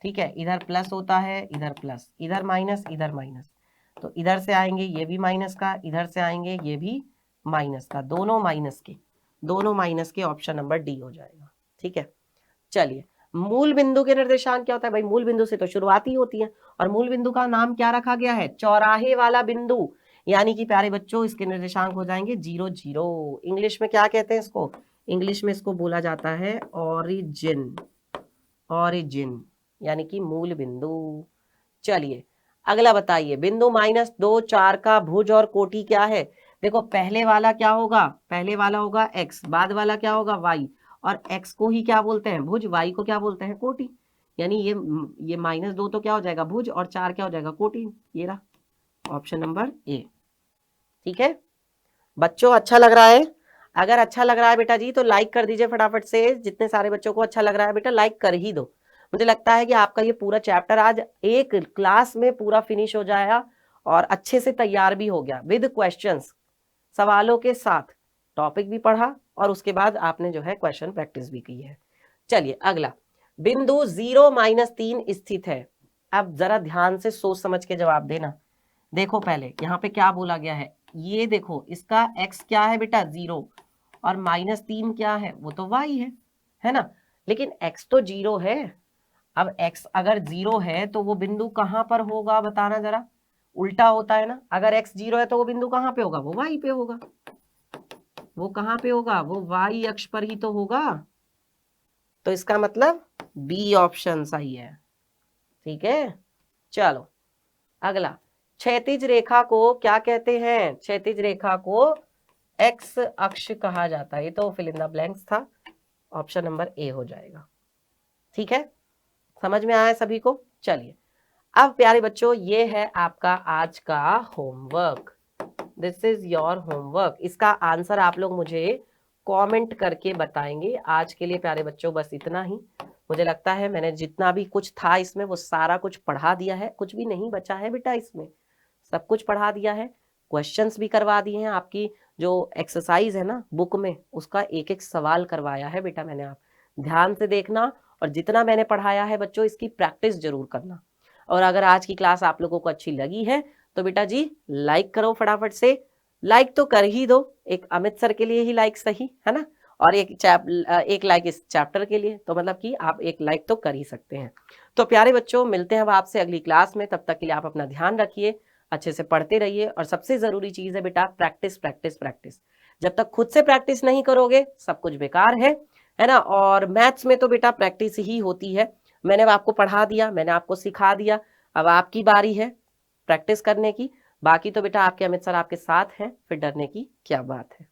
ठीक है, इधर प्लस होता है, इधर प्लस, इधर माइनस, इधर माइनस, तो इधर से आएंगे ये भी माइनस का, इधर से आएंगे ये भी माइनस का, दोनों माइनस के, ऑप्शन नंबर डी हो जाएगा। ठीक है, चलिए मूल बिंदु के निर्देशांक क्या होता है, भाई मूल बिंदु से तो शुरुआत ही होती है, और मूल बिंदु का नाम क्या रखा गया है, चौराहे वाला बिंदु, यानी कि प्यारे बच्चों इसके निर्देशांक हो जाएंगे 0 0। इंग्लिश में क्या कहते हैं इसको, इंग्लिश में इसको बोला जाता है ऑरिजिन, यानी कि मूल बिंदु। चलिए अगला बताइए, बिंदु -2 4 का भुज और कोटि क्या है। देखो पहले वाला क्या होगा, पहले वाला होगा x, बाद वाला क्या होगा y, और x को ही क्या बोलते हैं भुज, y को क्या बोलते हैं कोटि, यानी ये -2 तो क्या हो जाएगा भुज, और 4 क्या हो जाएगा कोटि, ये रहा ऑप्शन नंबर ए। ठीक है बच्चों, अच्छा लग रहा है, अगर अच्छा लग रहा है बेटा जी तो लाइक कर दीजिए फटाफट से, जितने सारे बच्चों को अच्छा लग रहा है बेटा लाइक कर ही दो। मुझे लगता है कि आपका ये पूरा चैप्टर आज एक क्लास में पूरा फिनिश हो जाएगा, और अच्छे से तैयार भी हो गया विद क्वेश्चंस, सवालों के साथ, टॉपिक भी पढ़ा और उसके बाद आपने जो है क्वेश्चन प्रैक्टिस भी की है। चलिए अगला, बिंदु 0 -3 स्थित है। अब जरा ध्यान से सोच समझ के जवाब देना। देखो पहले यहाँ पे क्या बोला गया है, ये देखो इसका x क्या है बेटा 0, और -3 क्या है, वो तो y है ना, लेकिन x तो 0 है। अब x अगर 0 है तो वो बिंदु कहां पर होगा, बताना जरा, उल्टा होता है ना, अगर x 0 है तो वो बिंदु कहां पे होगा, वो y पे होगा, वो कहां पे होगा, वो y अक्ष पर ही तो होगा, तो इसका मतलब बी ऑप्शन सही है। ठीक है, चलो अगला, क्षैतिज रेखा को क्या कहते हैं, क्षैतिज रेखा को x अक्ष कहा जाता है, ये तो फिल इन द ब्लैंक्स था, ऑप्शन नंबर ए हो जाएगा। ठीक है, समझ में आया सभी को। चलिए अब प्यारे बच्चों ये है आपका आज का homework, this is your homework, इसका आंसर आप लोग मुझे कमेंट करके बताएंगे। आज के लिए प्यारे बच्चों बस इतना ही, मुझे लगता है मैंने जितना भी कुछ था इसमें वो सारा कुछ पढ़ा दिया है, कुछ भी नहीं बचा है बेटा इसमें, सब कुछ पढ़ा दिया है, क्वेश्चंस भी करवा दिए हैं, आपकी जो एक्सरसाइज है ना बुक में उसका एक एक सवाल करवाया है बेटा मैंने, आप ध्यान से देखना, और जितना मैंने पढ़ाया है बच्चों इसकी प्रैक्टिस जरूर करना। और अगर आज की क्लास आप लोगों को अच्छी लगी है तो बेटा जी लाइक करो फटाफट से, लाइक तो कर ही दो, एक अमित सर के लिए ही लाइक सही है ना, और एक लाइक इस चैप्टर के लिए, तो मतलब कि आप एक लाइक तो कर ही सकते हैं। तो प्यारे बच्चों मिलते हैं अब आपसे अगली क्लास में, तब तक के लिए आप अपना ध्यान रखिए, अच्छे से पढ़ते रहिए, और सबसे जरूरी चीज है बेटा प्रैक्टिस प्रैक्टिस प्रैक्टिस, जब तक खुद से प्रैक्टिस नहीं करोगे सब कुछ बेकार है ना। और मैथ्स में तो बेटा प्रैक्टिस ही होती है, मैंने आपको पढ़ा दिया, मैंने आपको सिखा दिया, अब आपकी बारी है प्रैक्टिस करने की, बाकी तो बेटा आपके अमित सर आपके साथ हैं, फिर डरने की क्या बात है।